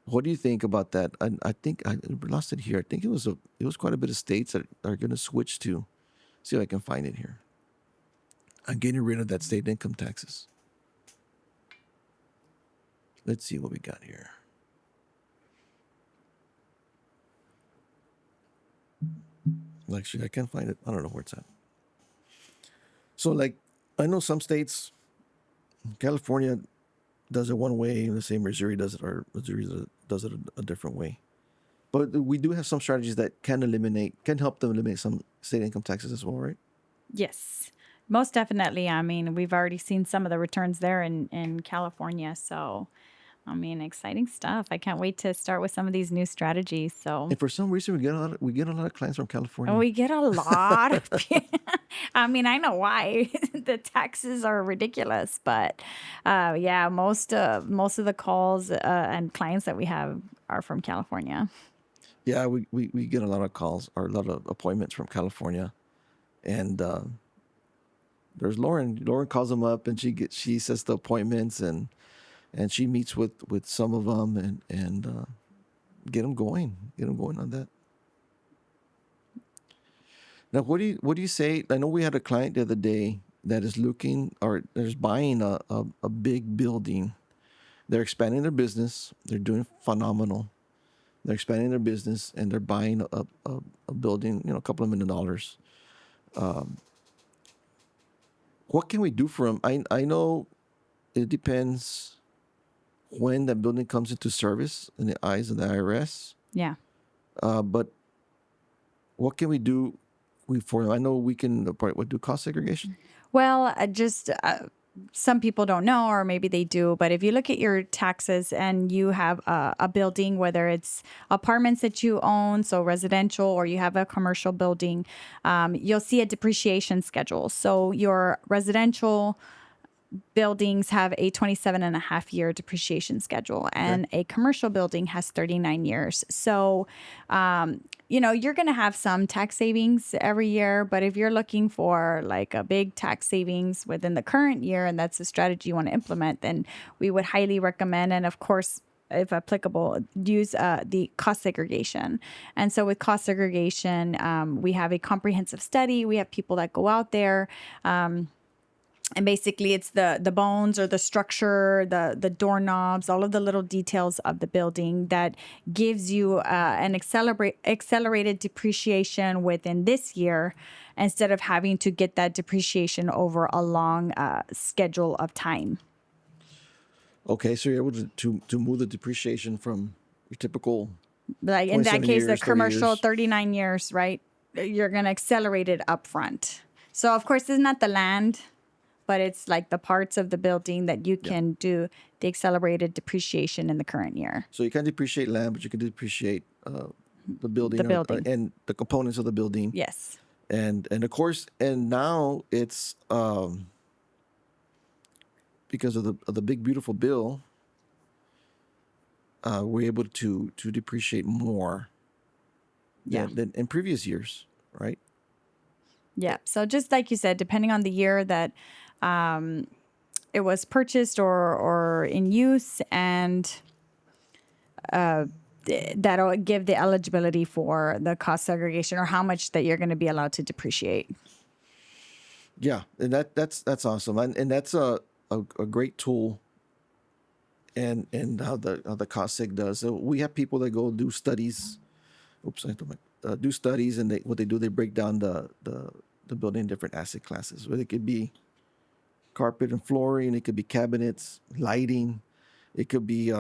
what do you think about that? I think I lost it here. I think it was quite a bit of states that are going to switch to. See if I can find it here. I'm getting rid of that state income taxes. Let's see what we got here. Actually, I can't find it. I don't know where it's at. So, like, I know some states, California does it one way, let's say Missouri does it, or Missouri does it a different way. But we do have some strategies that can help them eliminate some state income taxes as well, right? Yes. Most definitely. I mean, we've already seen some of the returns there in California. So, I mean, exciting stuff. I can't wait to start with some of these new strategies. So, And for some reason, we get a lot of clients from and California. we get a lot of I mean, I know why. The taxes are ridiculous, but yeah, most of the calls and clients that we have are from California. Yeah, we get a lot of calls or a lot of appointments from California, and there's Lauren. Lauren calls them up, and she sets the appointments, and she meets with some of them, and get them going on that. Now, what do you say? I know we had a client the other day that is looking or there's buying a big building. They're expanding their business. They're doing phenomenal. They're expanding their business and they're buying a building, a couple of $1 million. What can we do for them? I know it depends when that building comes into service in the eyes of the IRS. Yeah. But what can we do for them? I know we can do cost segregation. Well, just some people don't know, or maybe they do, but if you look at your taxes and you have a building, whether it's apartments that you own, so residential, or you have a commercial building, you'll see a depreciation schedule. So your residential buildings have a 27.5 year depreciation schedule, and a commercial building has 39 years. So, you're going to have some tax savings every year, but if you're looking for like a big tax savings within the current year, and that's a strategy you want to implement, then we would highly recommend, and of course, if applicable, use the cost segregation. And so with cost segregation, we have a comprehensive study. We have people that go out there. And basically, it's the bones or the structure, the doorknobs, all of the little details of the building that gives you an accelerated depreciation within this year, instead of having to get that depreciation over a long schedule of time. Okay, so you're able to move the depreciation from your typical Like in that 27 case, the years, 30 commercial years. 39 years, right? You're going to accelerate it upfront. So, of course, it's not the land, but it's like the parts of the building that you can do the accelerated depreciation in the current year. So you can't depreciate land, but you can depreciate the building, The building. and the components of the building. Yes. And of course, and now it's because of the big beautiful bill, we're able to depreciate more than in previous years, right? Yeah. So just like you said, depending on the year that it was purchased or in use, and that'll give the eligibility for the cost segregation or how much that you're going to be allowed to depreciate. Yeah, and that's awesome, and that's a great tool. And how the cost seg does. So we have people that go do studies. Oops, I told my do studies, and what they do, they break down the building in different asset classes. Where it could be carpet and flooring, it could be cabinets, lighting, it could be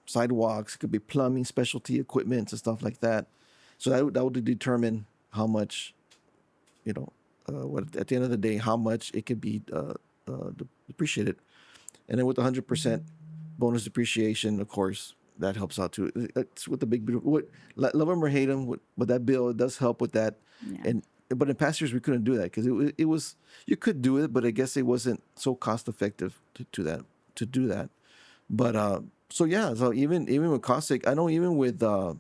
sidewalks, it could be plumbing, specialty equipment, and stuff like that. So that would determine how much, what at the end of the day, how much it could be depreciated. And then with 100% bonus depreciation, of course, that helps out too. It's with the big, what, love them or hate them, with that bill, it does help with that. Yeah. And but in past years we couldn't do that because it was, you could do it, but I guess it wasn't so cost effective to do that. But so yeah, so even with cost sake, I know even with like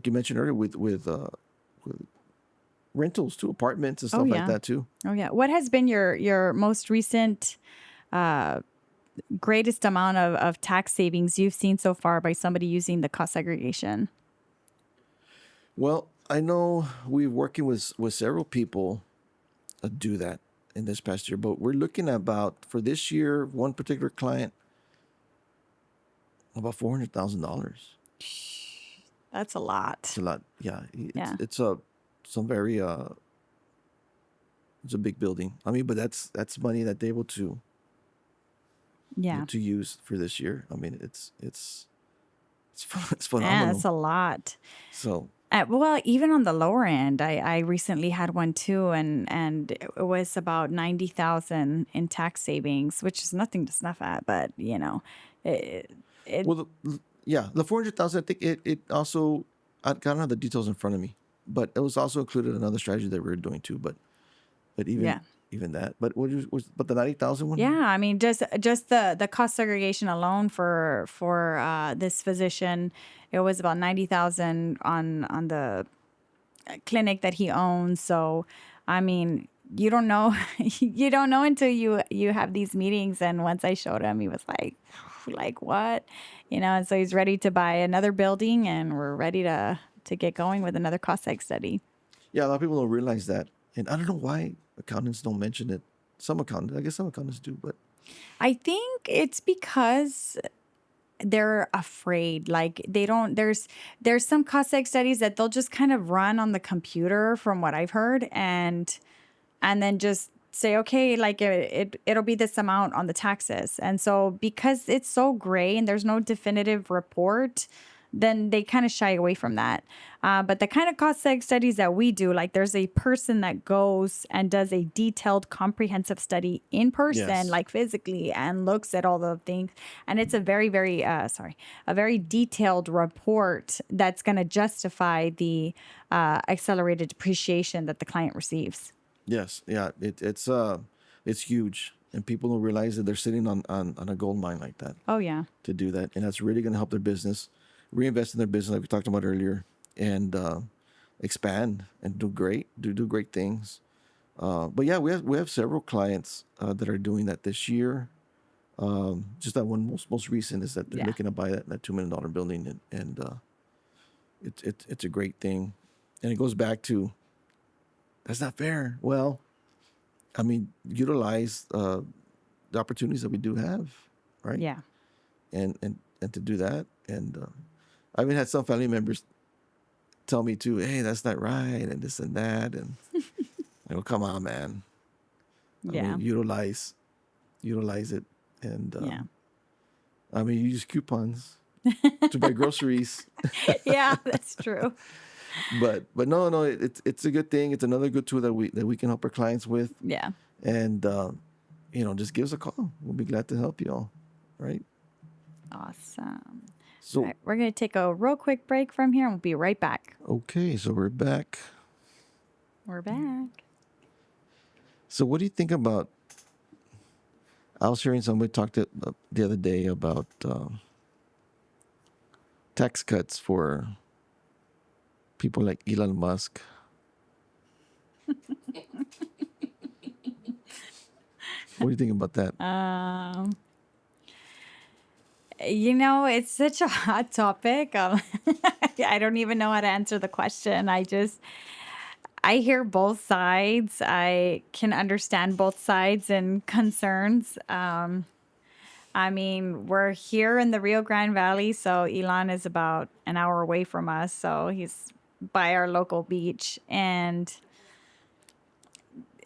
you mentioned earlier with rentals too, apartments and Oh stuff like yeah. that too. Oh yeah. What has been your most recent greatest amount of tax savings you've seen so far by somebody using the cost segregation? Well, I know we're working with several people do that in this past year, but we're looking at about for this year, one particular client, about $400,000. That's a lot. It's a lot. Yeah, Yeah. it's a some very it's a big building. I mean, but that's money that they're able Yeah. to use for this year. I mean, it's Yeah, phenomenal. that's a lot. So Well, even on the lower end, I recently had one too, and it was about 90,000 in tax savings, which is nothing to snuff at, but it, it well, yeah, the 400,000. I think it also, I don't have the details in front of me, but it was also included another strategy that we were doing too. But yeah. even that. But but the 90,000 one? Yeah, I mean, just the cost segregation alone for this physician, it was about 90,000 on the clinic that he owns. So, I mean, you don't know, you don't know until you have these meetings. And once I showed him, he was like what, And so he's ready to buy another building, and we're ready to get going with another cost seg study. Yeah, a lot of people don't realize that, and I don't know why accountants don't mention it. I guess some accountants do, but I think it's because they're afraid. Like they don't. There's some cost seg studies that they'll just kind of run on the computer, from what I've heard, and then just say, okay, like it'll be this amount on the taxes. And so because it's so gray and there's no definitive report, then they kind of shy away from that. But the kind of cost seg studies that we do, like there's a person that goes and does a detailed comprehensive study in person, yes, like physically, and looks at all the things. And it's a very, very, a very detailed report that's going to justify the accelerated depreciation that the client receives. yes, yeah. It's huge, and people don't realize that they're sitting on a gold mine like that Oh, yeah. to do that, and that's really going to help their business, reinvest in their business, like we talked about earlier, and expand and do great things. But yeah, we have several clients that are doing that this year. Just that one most recent is that they're Yeah. looking to buy that $2 million building, and it's a great thing, and it goes back to that's not fair. Well, I mean, utilize the opportunities that we do have, right? Yeah. And to do that, and I even had some family members tell me too, hey, that's not right, and this and that, and I go, come on, man. I Yeah. mean, utilize it, and Yeah. I mean, you use coupons to buy groceries, Yeah, that's true. but no, it's a good thing. It's another good tool that we can help our clients with, Yeah. and just give us a call. We'll be glad to help you all, right? Awesome. So All right, we're going to take a real quick break from here, and we'll be right back. okay, so we're back. We're back. So what do you think about? I was hearing somebody talk the other day about tax cuts for people like Elon Musk. What do you think about that? It's such a hot topic. I don't even know how to answer the question. I hear both sides. I can understand both sides and concerns. I mean, we're here in the Rio Grande Valley, so Elon is about an hour away from us. So he's by our local beach, and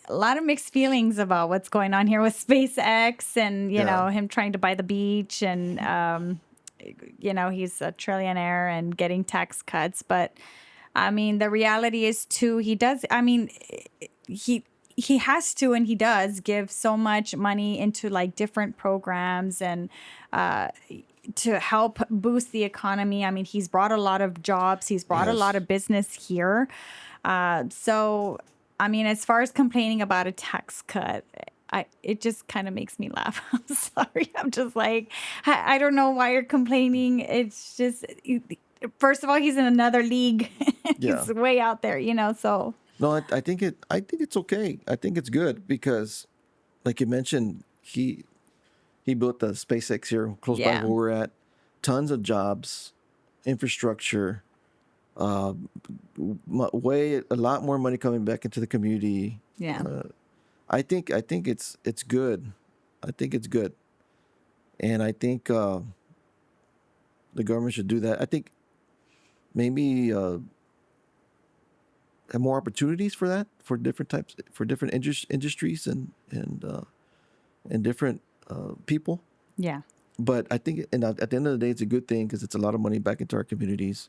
a lot of mixed feelings about what's going on here with SpaceX and, Yeah. him trying to buy the beach, and, he's a trillionaire and getting tax cuts. But I mean, the reality is too, he he has to, and he does give so much money into like different programs and to help boost the economy. I mean, he's brought a lot of jobs. He's brought a lot Yes. of business here. So, I mean, as far as complaining about a tax cut, it just kind of makes me laugh. I'm sorry. I'm just like, I don't know why you're complaining. It's just, first of all, he's in another league. Yeah. He's way out there, so No, I think it's okay. I think it's good because, like you mentioned, he built the SpaceX here close by yeah. where we're at. Tons of jobs, infrastructure, uh, way a lot more money coming back into the community. Yeah. I think it's good. I think it's good, and I think the government should do that. I think maybe have more opportunities for that for different types for different industries and different people. Yeah. But I think and at the end of the day, it's a good thing because it's a lot of money back into our communities.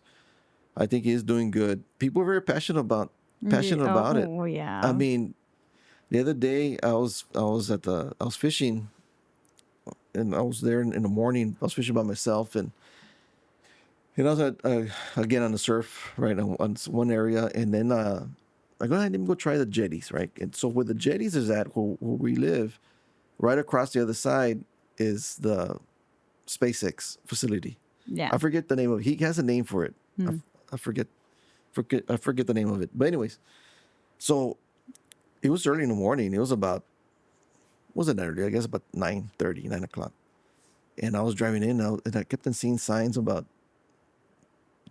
I think he is doing good. People are very passionate about it. Oh, I yeah. mean, the other day I was fishing and I was there in the morning. I was fishing by myself and I was again on the surf right on one area and then I go ahead and go try the jetties, right? And so where the jetties is at where we live, right across the other side is the SpaceX facility. Yeah. I forget the name of it. He has a name for it. I forget the name of it. But anyways, so it was early in the morning. It was about wasn't early, I guess about 9:30, 9 o'clock. And I was driving in and I kept on seeing signs about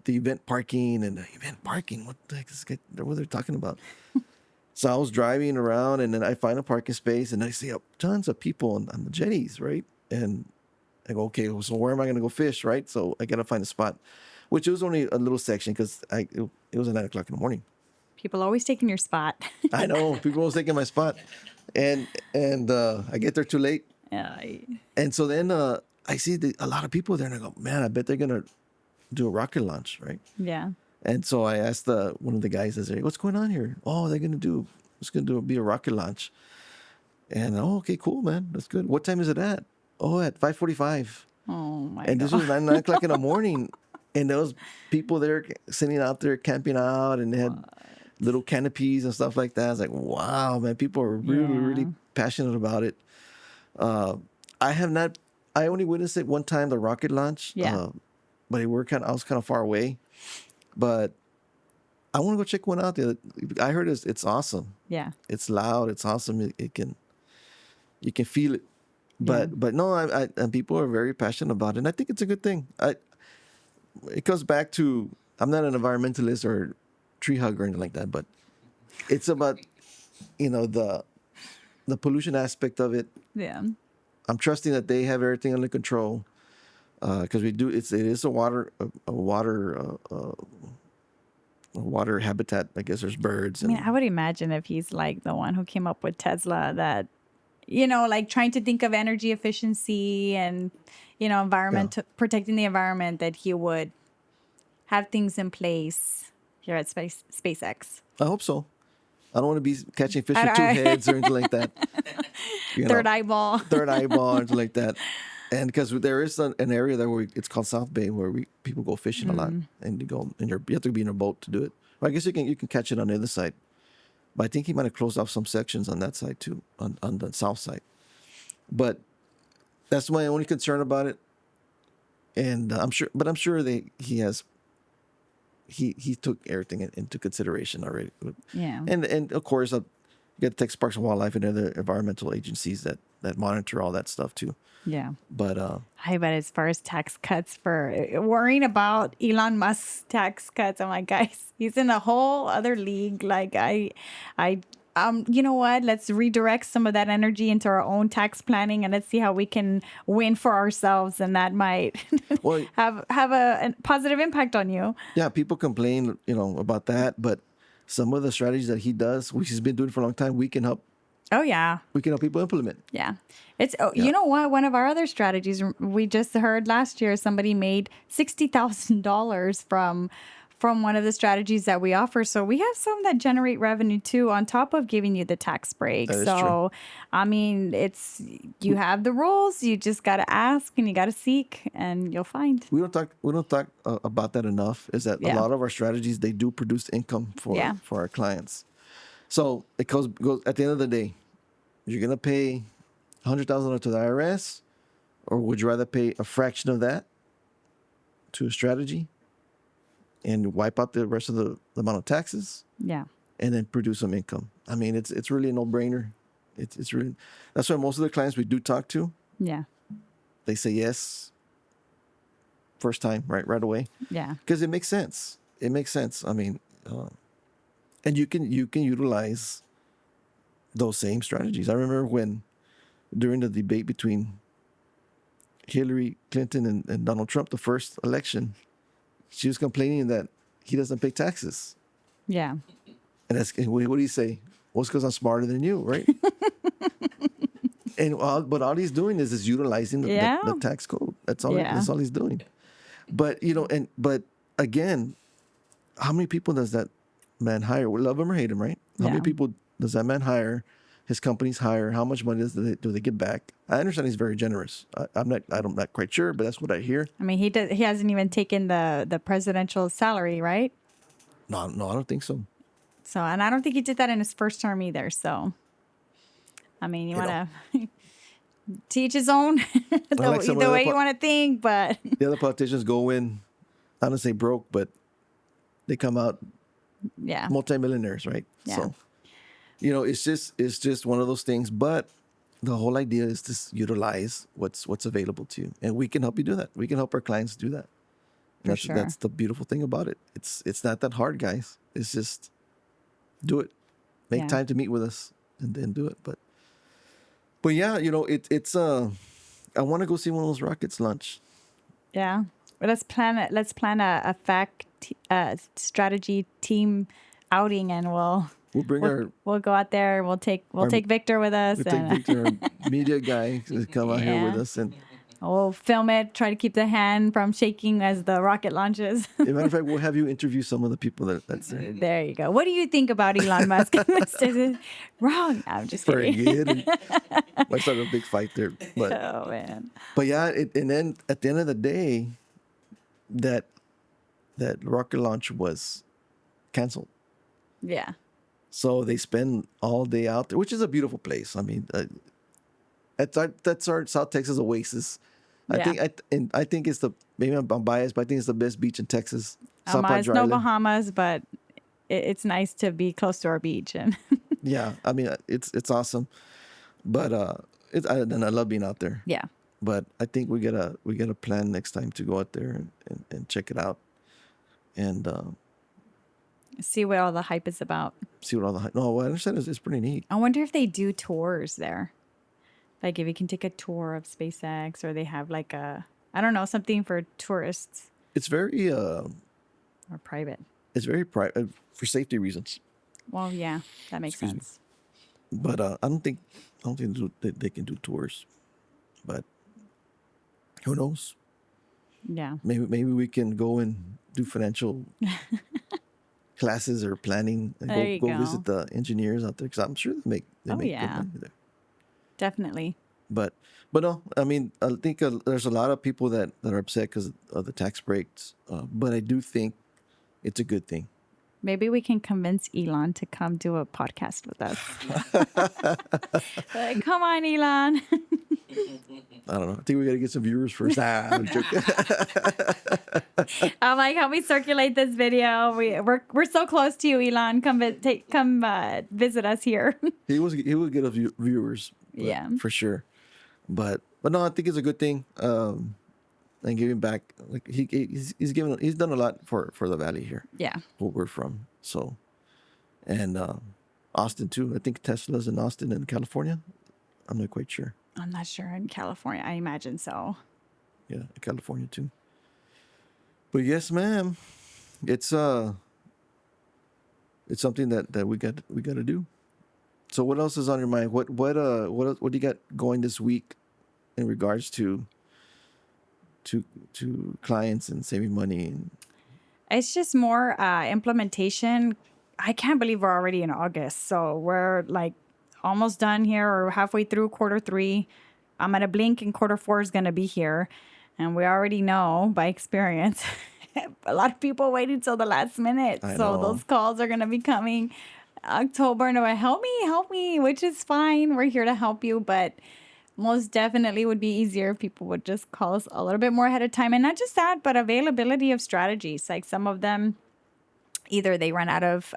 the event parking and the event parking. What the heck is this guy, what they're talking about? So I was driving around and then I find a parking space and I see tons of people on the jetties, right? And I go, okay, so where am I going to go fish, right? So I got to find a spot, which was only a little section because it was at 9 o'clock in the morning. People always taking your spot. I know people was taking my spot, and I get there too late, Yeah. and so then I see a lot of people there, and I go, man, I bet they're gonna do a rocket launch, right? Yeah. And so I asked one of the guys, I said, what's going on here? Oh, they're gonna do it's gonna be a rocket launch, and okay, cool, man, that's good. What time is it at? Oh, at 5:45. Oh my And God. this was 9 o'clock in the morning, and there was people there sitting out there camping out, and they had little canopies and stuff like that. I was like, wow, man, people are really, really Yeah. passionate about it. I have not. I only witnessed it one time, the rocket launch. Yeah. But I was kind of far away. But I want to go check one out. I heard it's awesome. Yeah. It's loud. It's awesome. You can feel it. Yeah. But no, and people are very passionate about it. And I think it's a good thing. It comes back to I'm not an environmentalist or tree hugger or anything like that, but it's about the pollution aspect of it. Yeah. I'm trusting that they have everything under control because we do. It is a water habitat. I guess there's birds I mean, and I would imagine if he's like the one who came up with Tesla that, like trying to think of energy efficiency and, protecting the environment, that he would have things in place here at SpaceX. I hope so. I don't want to be catching fish I- with two I- heads or anything like that. Third eyeball. Third eyeball or anything like that. And because there is an area there where it's called South Bay where people go fishing a lot, and you have to be in a boat to do it. Well, I guess you can catch it on the other side, but I think he might have closed off some sections on that side too, on the south side. But that's my only concern about it. And I'm sure he took everything into consideration already. Yeah. And of course, you got to take Parks and Wildlife and other environmental agencies that monitor all that stuff too. Yeah. But I bet as far as tax cuts, for worrying about Elon Musk's tax cuts, I'm like, guys, he's in a whole other league. Like you know what? Let's redirect some of that energy into our own tax planning, and let's see how we can win for ourselves, and that might well, have a positive impact on you. yeah, people complain, about that, but some of the strategies that he does, which he's been doing for a long time, we can help Oh yeah. people implement. Yeah. It's Yeah. you know what? One of our other strategies we just heard last year, somebody made $60,000 from one of the strategies that we offer. So we have some that generate revenue too, on top of giving you the tax break. That is So, true. I mean, you have the rules. You just got to ask and you got to seek, and you'll find. We don't talk about that enough. Is that a Yeah. lot of our strategies, they do produce income Yeah. for our clients. So it goes at the end of the day, you're gonna pay $100,000 to the IRS, or would you rather pay a fraction of that to a strategy and wipe out the rest of the amount of taxes Yeah. and then produce some income? I mean, it's really a no-brainer. It's really, that's why most of the clients we do talk to, Yeah. they say yes first time, right away, Yeah. because it makes sense. It makes sense. I mean, and you can utilize those same strategies. I remember when during the debate between Hillary Clinton and Donald Trump, the first election, she was complaining that he doesn't pay taxes. Yeah. And what do you say? Well, it's because I'm smarter than you, right? But all he's doing is utilizing Yeah. the tax code. That's all. Yeah. That's all he's doing. But but again, how many people does that man hire? We love him or hate him, right? How many Yeah. people does that man hire? His companies hire. How much money do they get back? I understand he's very generous. I'm not quite sure, but that's what I hear. I mean, he hasn't even taken the presidential salary, right? No, I don't think so. So, and I don't think he did that in his first term either. So, I mean, you You know, want to teach his own like some of the the way you want to think, but the other politicians go in, I don't say broke, but they come out yeah. multimillionaires, right? Yeah. So, it's just one of those things. But the whole idea is to utilize what's available to you, and we can help you do that. We can help our clients do that. For That's sure. that's the beautiful thing about it. It's not that hard, guys. It's just do it. Make Yeah. time to meet with us and then do it. But yeah, it's I want to go see one of those Rockets lunch. Yeah. But let's plan a strategy team outing, and We'll bring our we'll go out there. We'll take Victor with us, we take and Victor, our media guy, to come out here with Yeah. us. And we'll film it. Try to keep the hand from shaking as the rocket launches. as a matter of fact, we'll have you interview some of the people that's there. There you go. What do you think about Elon Musk? This is wrong. I'm just Very kidding. good. And might start a big fight there, but Oh man. yeah. And then at the end of the day, that rocket launch was canceled. Yeah. So they spend all day out there, which is a beautiful place. I mean, that's our South Texas oasis. Yeah. I think it's maybe I'm biased, but I think it's the best beach in Texas. South Padre It's no Island. Bahamas, but it's nice to be close to our beach. And Yeah, I mean it's awesome, but and I love being out there. yeah. But I think we gotta plan next time to go out there and check it out, and See what all the hype is about. see what all the no. What I understand is it's pretty neat. I wonder if they do tours there. Like if you can take a tour of SpaceX, or they have like I don't know, something for tourists It's very or private. private for safety reasons. Well, yeah, that makes Excuse me. sense. But I don't think they can do tours. But who knows? Yeah. Maybe we can go and do financial classes or planning and There you go go. visit the engineers out there, because I'm sure they Oh, make yeah. good money there. Definitely. But no, I mean, I think there's a lot of people that are upset because of the tax breaks. But I do think it's a good thing. Maybe we can convince Elon to come do a podcast with us. Like, come on, Elon. I don't know. I think we got to get some viewers first. I'm joking. I'm like, help me circulate this video. We're so close to you, Elon. Come visit us here. he will get us viewers. Yeah. for sure. But no, I think it's a good thing. And giving back, like he's done a lot for the valley here, Yeah. where we're from. So, and Austin too. I think Tesla's in Austin and California. I'm not quite sure. I'm not sure in California. I imagine so. Yeah, California too. But yes, ma'am, it's something that we got to do. So what else is on your mind? What do you got going this week in regards to clients and saving money? And It's just more implementation. I can't believe we're already in August. So we're like almost done here or halfway through quarter three. I'm going to blink and quarter four is going to be here. And we already know by experience, a lot of people wait until the last minute. I So know. those calls are going to be coming October and I'm help me, which is fine. We're here to help you. But most definitely would be easier if people would just call us a little bit more ahead of time. And not just that, but availability of strategies. Like some of them, either they run out of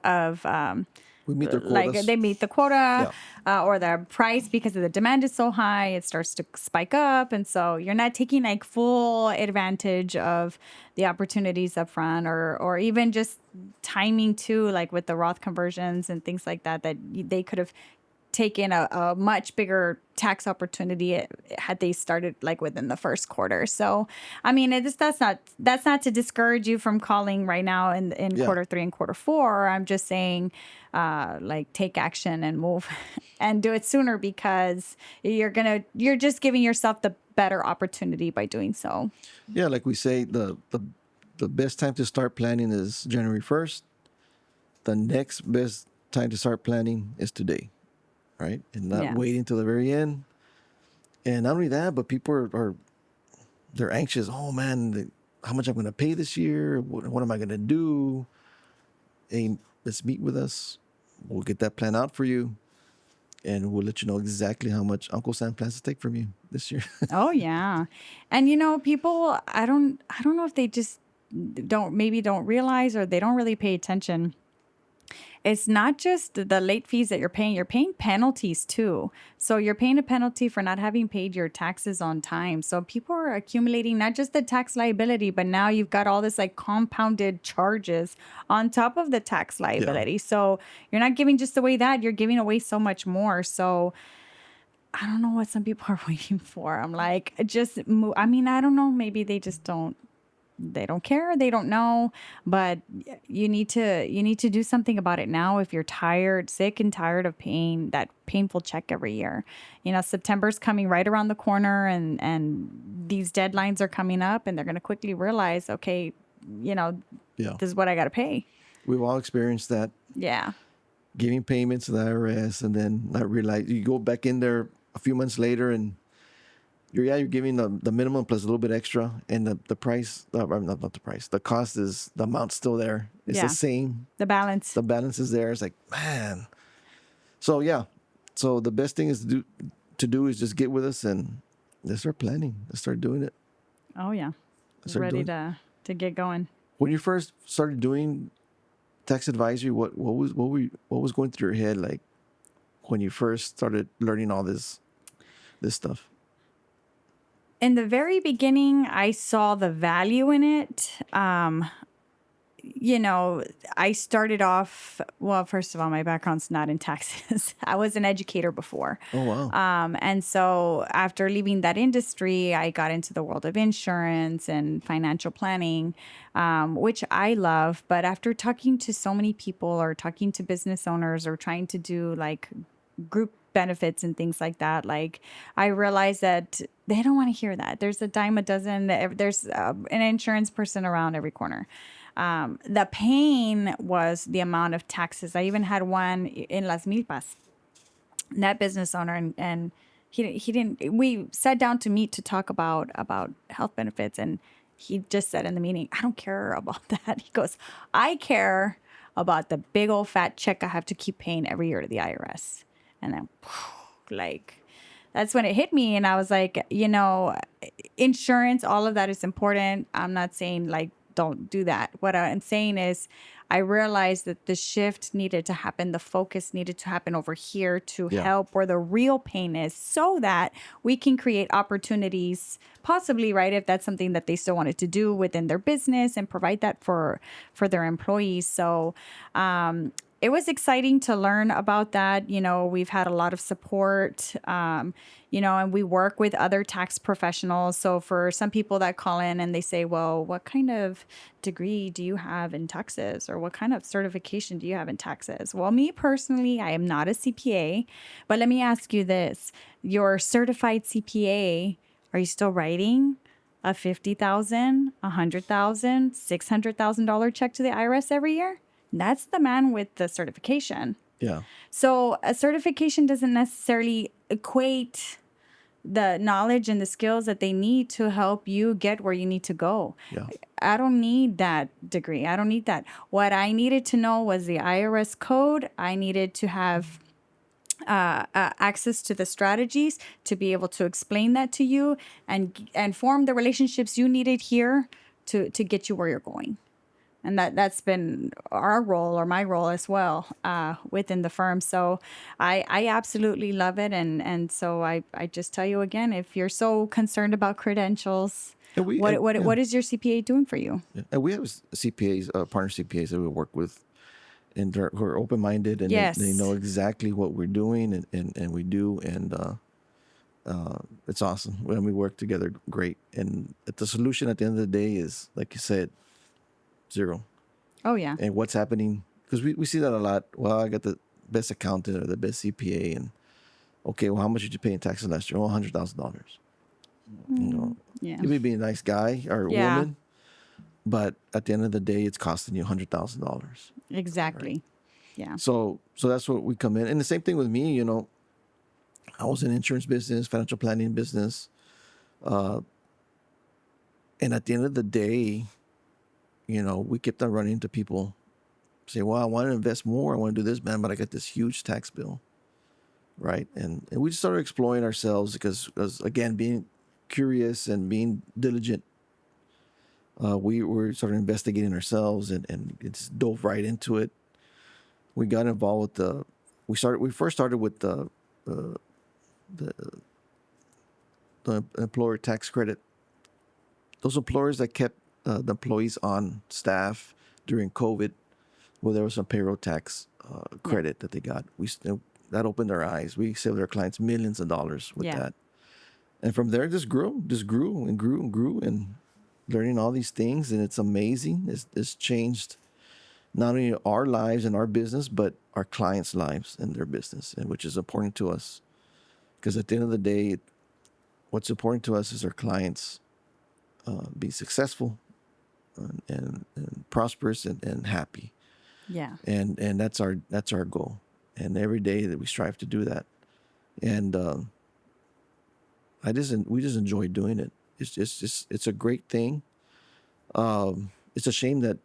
We meet their like quotas. they meet the quota Yeah. or the price because of the demand is so high, it starts to spike up. And so you're not taking like full advantage of the opportunities up front or even just timing too, like with the Roth conversions and things like that, that they could have taken a much bigger tax opportunity had they started like within the first quarter. So, I mean, that's not to discourage you from calling right now in Yeah. quarter three and quarter four. I'm just saying, like take action and move and do it sooner because you're just giving yourself the better opportunity by doing so. Yeah, like we say, the best time to start planning is January 1st. The next best time to start planning is today, right? And not Yeah. waiting till the very end. And not only that, but people they're anxious. Oh man, how much I'm going to pay this year? What am I going to do? Hey, let's meet with us. We'll get that plan out for you, and we'll let you know exactly how much Uncle Sam plans to take from you this year. Oh yeah. And people, I don't know if they just don't realize or they don't really pay attention. It's not just the late fees that you're paying penalties too. So you're paying a penalty for not having paid your taxes on time. So people are accumulating not just the tax liability, but now you've got all this like compounded charges on top of the tax liability. So you're not giving just away that, you're giving away so much more. So I don't know what some people are waiting for. I'm like, just move. I mean, I don't know. Maybe they don't care, they don't know, but you need to do something about it now if you're sick and tired of paying that painful check every year. September's coming right around the corner and these deadlines are coming up and they're going to quickly realize, okay, Yeah. this is what I got to pay. We've all experienced that. Yeah. Giving payments to the IRS and then not realize you go back in there a few months later and you're giving the minimum plus a little bit extra and the price not the price, the cost is the amount's still there. It's Yeah. the same. The balance. The balance is there. It's like, man. So yeah. So the best thing is to do is just get with us and let's start planning. Let's start doing it. Oh yeah. Let's start Ready doing to get going. When you first started doing tax advisory, what was going through your head like when you first started learning all this stuff? In the very beginning, I saw the value in it. I started off, well, first of all, my background's not in taxes. I was an educator before. Oh wow. And so after leaving that industry, I got into the world of insurance and financial planning, which I love. But after talking to so many people or talking to business owners or trying to do like group benefits and things like that, like I realized that they don't want to hear that. There's a dime a dozen. There's an insurance person around every corner. The pain was the amount of taxes. I even had one in Las Milpas, that business owner, and he didn't. We sat down to meet to talk about health benefits, and he just said in the meeting, "I don't care about that." He goes, "I care about the big old fat check I have to keep paying every year to the IRS." And then, like, that's when it hit me. And I was like, insurance, all of that is important. I'm not saying like, don't do that. What I'm saying is I realized that the shift needed to happen. The focus needed to happen over here to help where the real pain is so that we can create opportunities, possibly, right, if that's something that they still wanted to do within their business and provide that for their employees. So, it was exciting to learn about that. We've had a lot of support, and we work with other tax professionals. So for some people that call in and they say, well, what kind of degree do you have in taxes? Or what kind of certification do you have in taxes? Well, me personally, I am not a CPA, but let me ask you this. Your certified CPA, are you still writing a $50,000, $100,000, $600,000 check to the IRS every year, that's the man with the certification. Yeah. So a certification doesn't necessarily equate the knowledge and the skills that they need to help you get where you need to go. Yeah. I don't need that degree. I don't need that. What I needed to know was the IRS code. I needed to have access to the strategies to be able to explain that to you and form the relationships you needed here to get you where you're going. And that's been our role or my role as well within the firm. So I absolutely love it. And so I just tell you again, if you're so concerned about credentials, And we, what is your CPA doing for you? yeah. And we have CPAs, partner CPAs that we work with, and who are open-minded, and Yes. they know exactly what we're doing, and we do, and it's awesome when we work together. Great, and the solution at the end of the day is, like you said, zero. Oh, yeah. And what's happening, because we see that a lot. Well, I got the best accountant or the best CPA, and okay, well, how much did you pay in taxes last year? Oh, $100,000. You know, Yeah. you may be a nice guy or Yeah. woman, but at the end of the day, it's costing you $100,000. Exactly. Yeah. So that's what we come in. And the same thing with me, you know, I was in insurance business, financial planning business. And at the end of the day, you know, we kept on running into people say, well, I want to invest more. I want to do this, man, but I got this huge tax bill. Right. And we just started exploring ourselves because again, being curious and being diligent, we were sort of investigating ourselves and it's dove right into it. We got involved with we first started with the employer tax credit. Those employers that kept the employees on staff during COVID, well, there was some payroll tax credit that they got. That opened our eyes. We saved our clients millions of dollars with Yeah. that. And from there, it just grew and grew and grew, and learning all these things. And it's amazing. It's changed not only our lives and our business, but our clients' lives and their business, and which is important to us. Because at the end of the day, what's important to us is our clients be successful and prosperous and happy. Yeah. And that's our goal. And every day that we strive to do that. And we just enjoy doing it. It's a great thing. It's a shame that,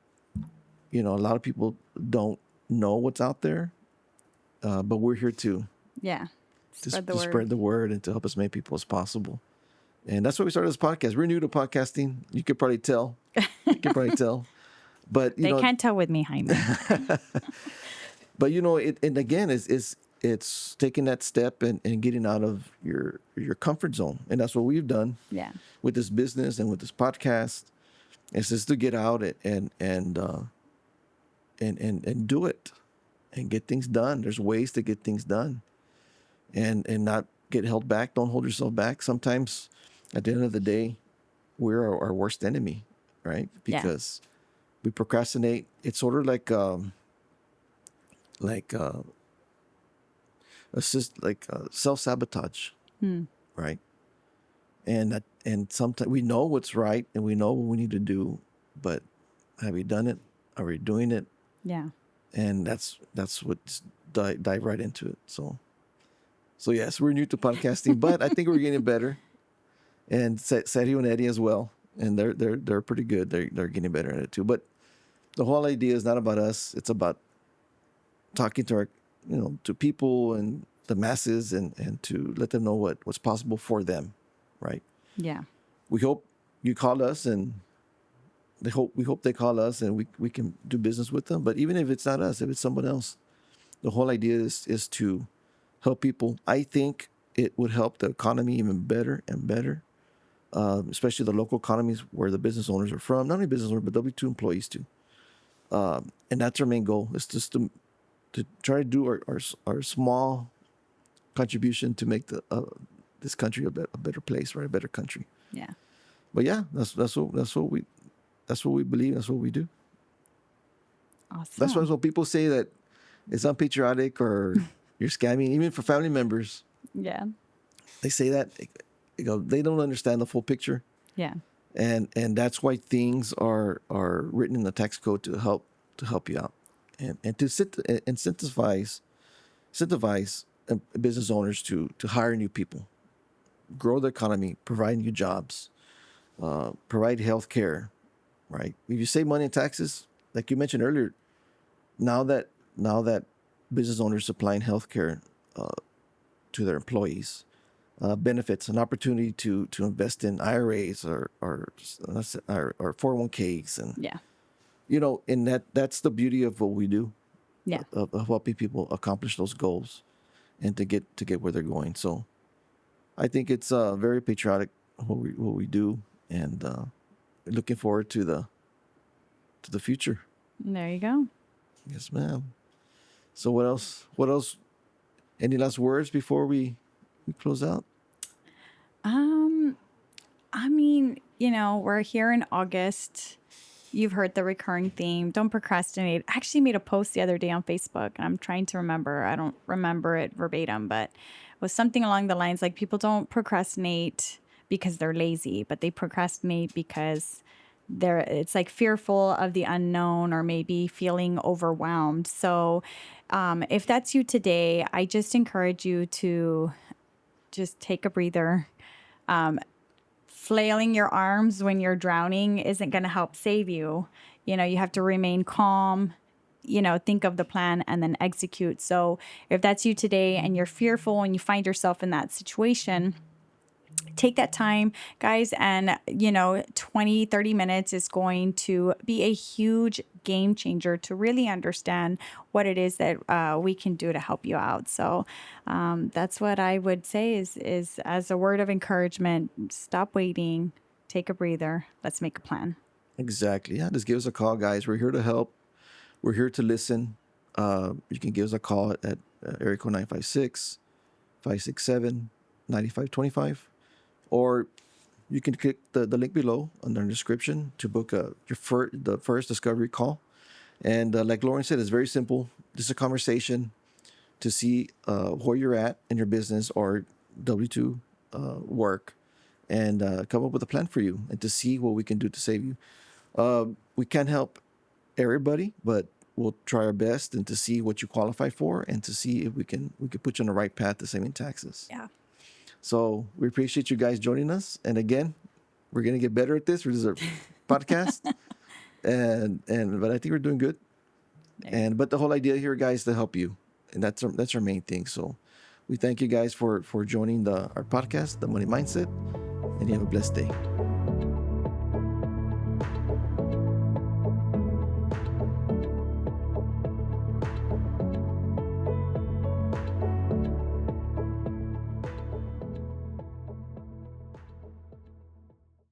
you know, a lot of people don't know what's out there. But we're here to Yeah. Spread the word. spread the word and to help as many people as possible. And that's why we started this podcast. We're new to podcasting. You could probably tell. But you They know, can't tell with me, Jaime. but you know, and again, it's taking that step and getting out of your comfort zone, and that's what we've done Yeah. with this business and with this podcast. It's just to get out and do it and get things done. There's ways to get things done, and not get held back. Don't hold yourself back. Sometimes, at the end of the day, we're our worst enemy, right? Yeah. Because we procrastinate. It's sort of like self-sabotage, right? And sometimes we know what's right and we know what we need to do, but have we done it? Are we doing it? Yeah. And that's what dive right into it. So yes, we're new to podcasting, but I think we're getting better. And Sergio and Eddie as well, and they're pretty good. They're getting better at it too. But the whole idea is not about us. It's about talking to to people and the masses, and to let them know what's possible for them, right? Yeah. We hope you call us, and we hope they call us, and we can do business with them. But even if it's not us, if it's someone else, the whole idea is to help people. I think it would help the economy even better and better, especially the local economies where the business owners are from. Not only business owners, but W-2 employees too. And that's our main goal, is just to try to do our small contribution to make this country a better place, right? A better country. Yeah. But yeah, that's what we believe. That's what we do. Awesome. That's why when people say that it's unpatriotic or you're scamming, even for family members, Yeah. they say that they don't understand the full picture. Yeah. and that's why things are written in the tax code to help you out, and to incentivize business owners to hire new people, grow the economy, provide new jobs, provide health care, right? If you save money in taxes, like you mentioned earlier, now that business owners supplying health care to their employees, benefits, an opportunity to invest in IRAs or 401ks, and Yeah. and that's the beauty of what we do, Yeah. of helping people accomplish those goals and to get where they're going. So I think it's very patriotic what we do, and looking forward to the future. There you go. Yes, ma'am. So what else? What else? Any last words before we close out? Um, I mean, we're here in August. You've heard the recurring theme. Don't procrastinate. I actually made a post the other day on Facebook, and I'm trying to remember. I don't remember it verbatim, but it was something along the lines like people don't procrastinate because they're lazy, but they procrastinate because it's like fearful of the unknown or maybe feeling overwhelmed. So, if that's you today, I just encourage you to just take a breather. Flailing your arms when you're drowning isn't going to help save you. You have to remain calm, think of the plan and then execute. So if that's you today and you're fearful and you find yourself in that situation, take that time, guys, and 20-30 minutes is going to be a huge game changer to really understand what it is that we can do to help you out. So that's what I would say is as a word of encouragement: stop waiting, take a breather, let's make a plan. Exactly. Yeah, just give us a call, guys. We're here to help. We're here to listen. You can give us a call at area code 956-567-9525, or you can click the link below under the description to book the first discovery call. And like Lauren said, it's very simple. Just a conversation to see where you're at in your business or W-2 work, and come up with a plan for you and to see what we can do to save you. We can't help everybody, but we'll try our best and to see what you qualify for and to see if we can put you on the right path to saving taxes. Yeah. So we appreciate you guys joining us. And again, we're gonna get better at this. This is a podcast, but I think we're doing good. But the whole idea here, guys, is to help you, and that's our main thing. So we thank you guys for joining our podcast, The Money Mindset, and you have a blessed day.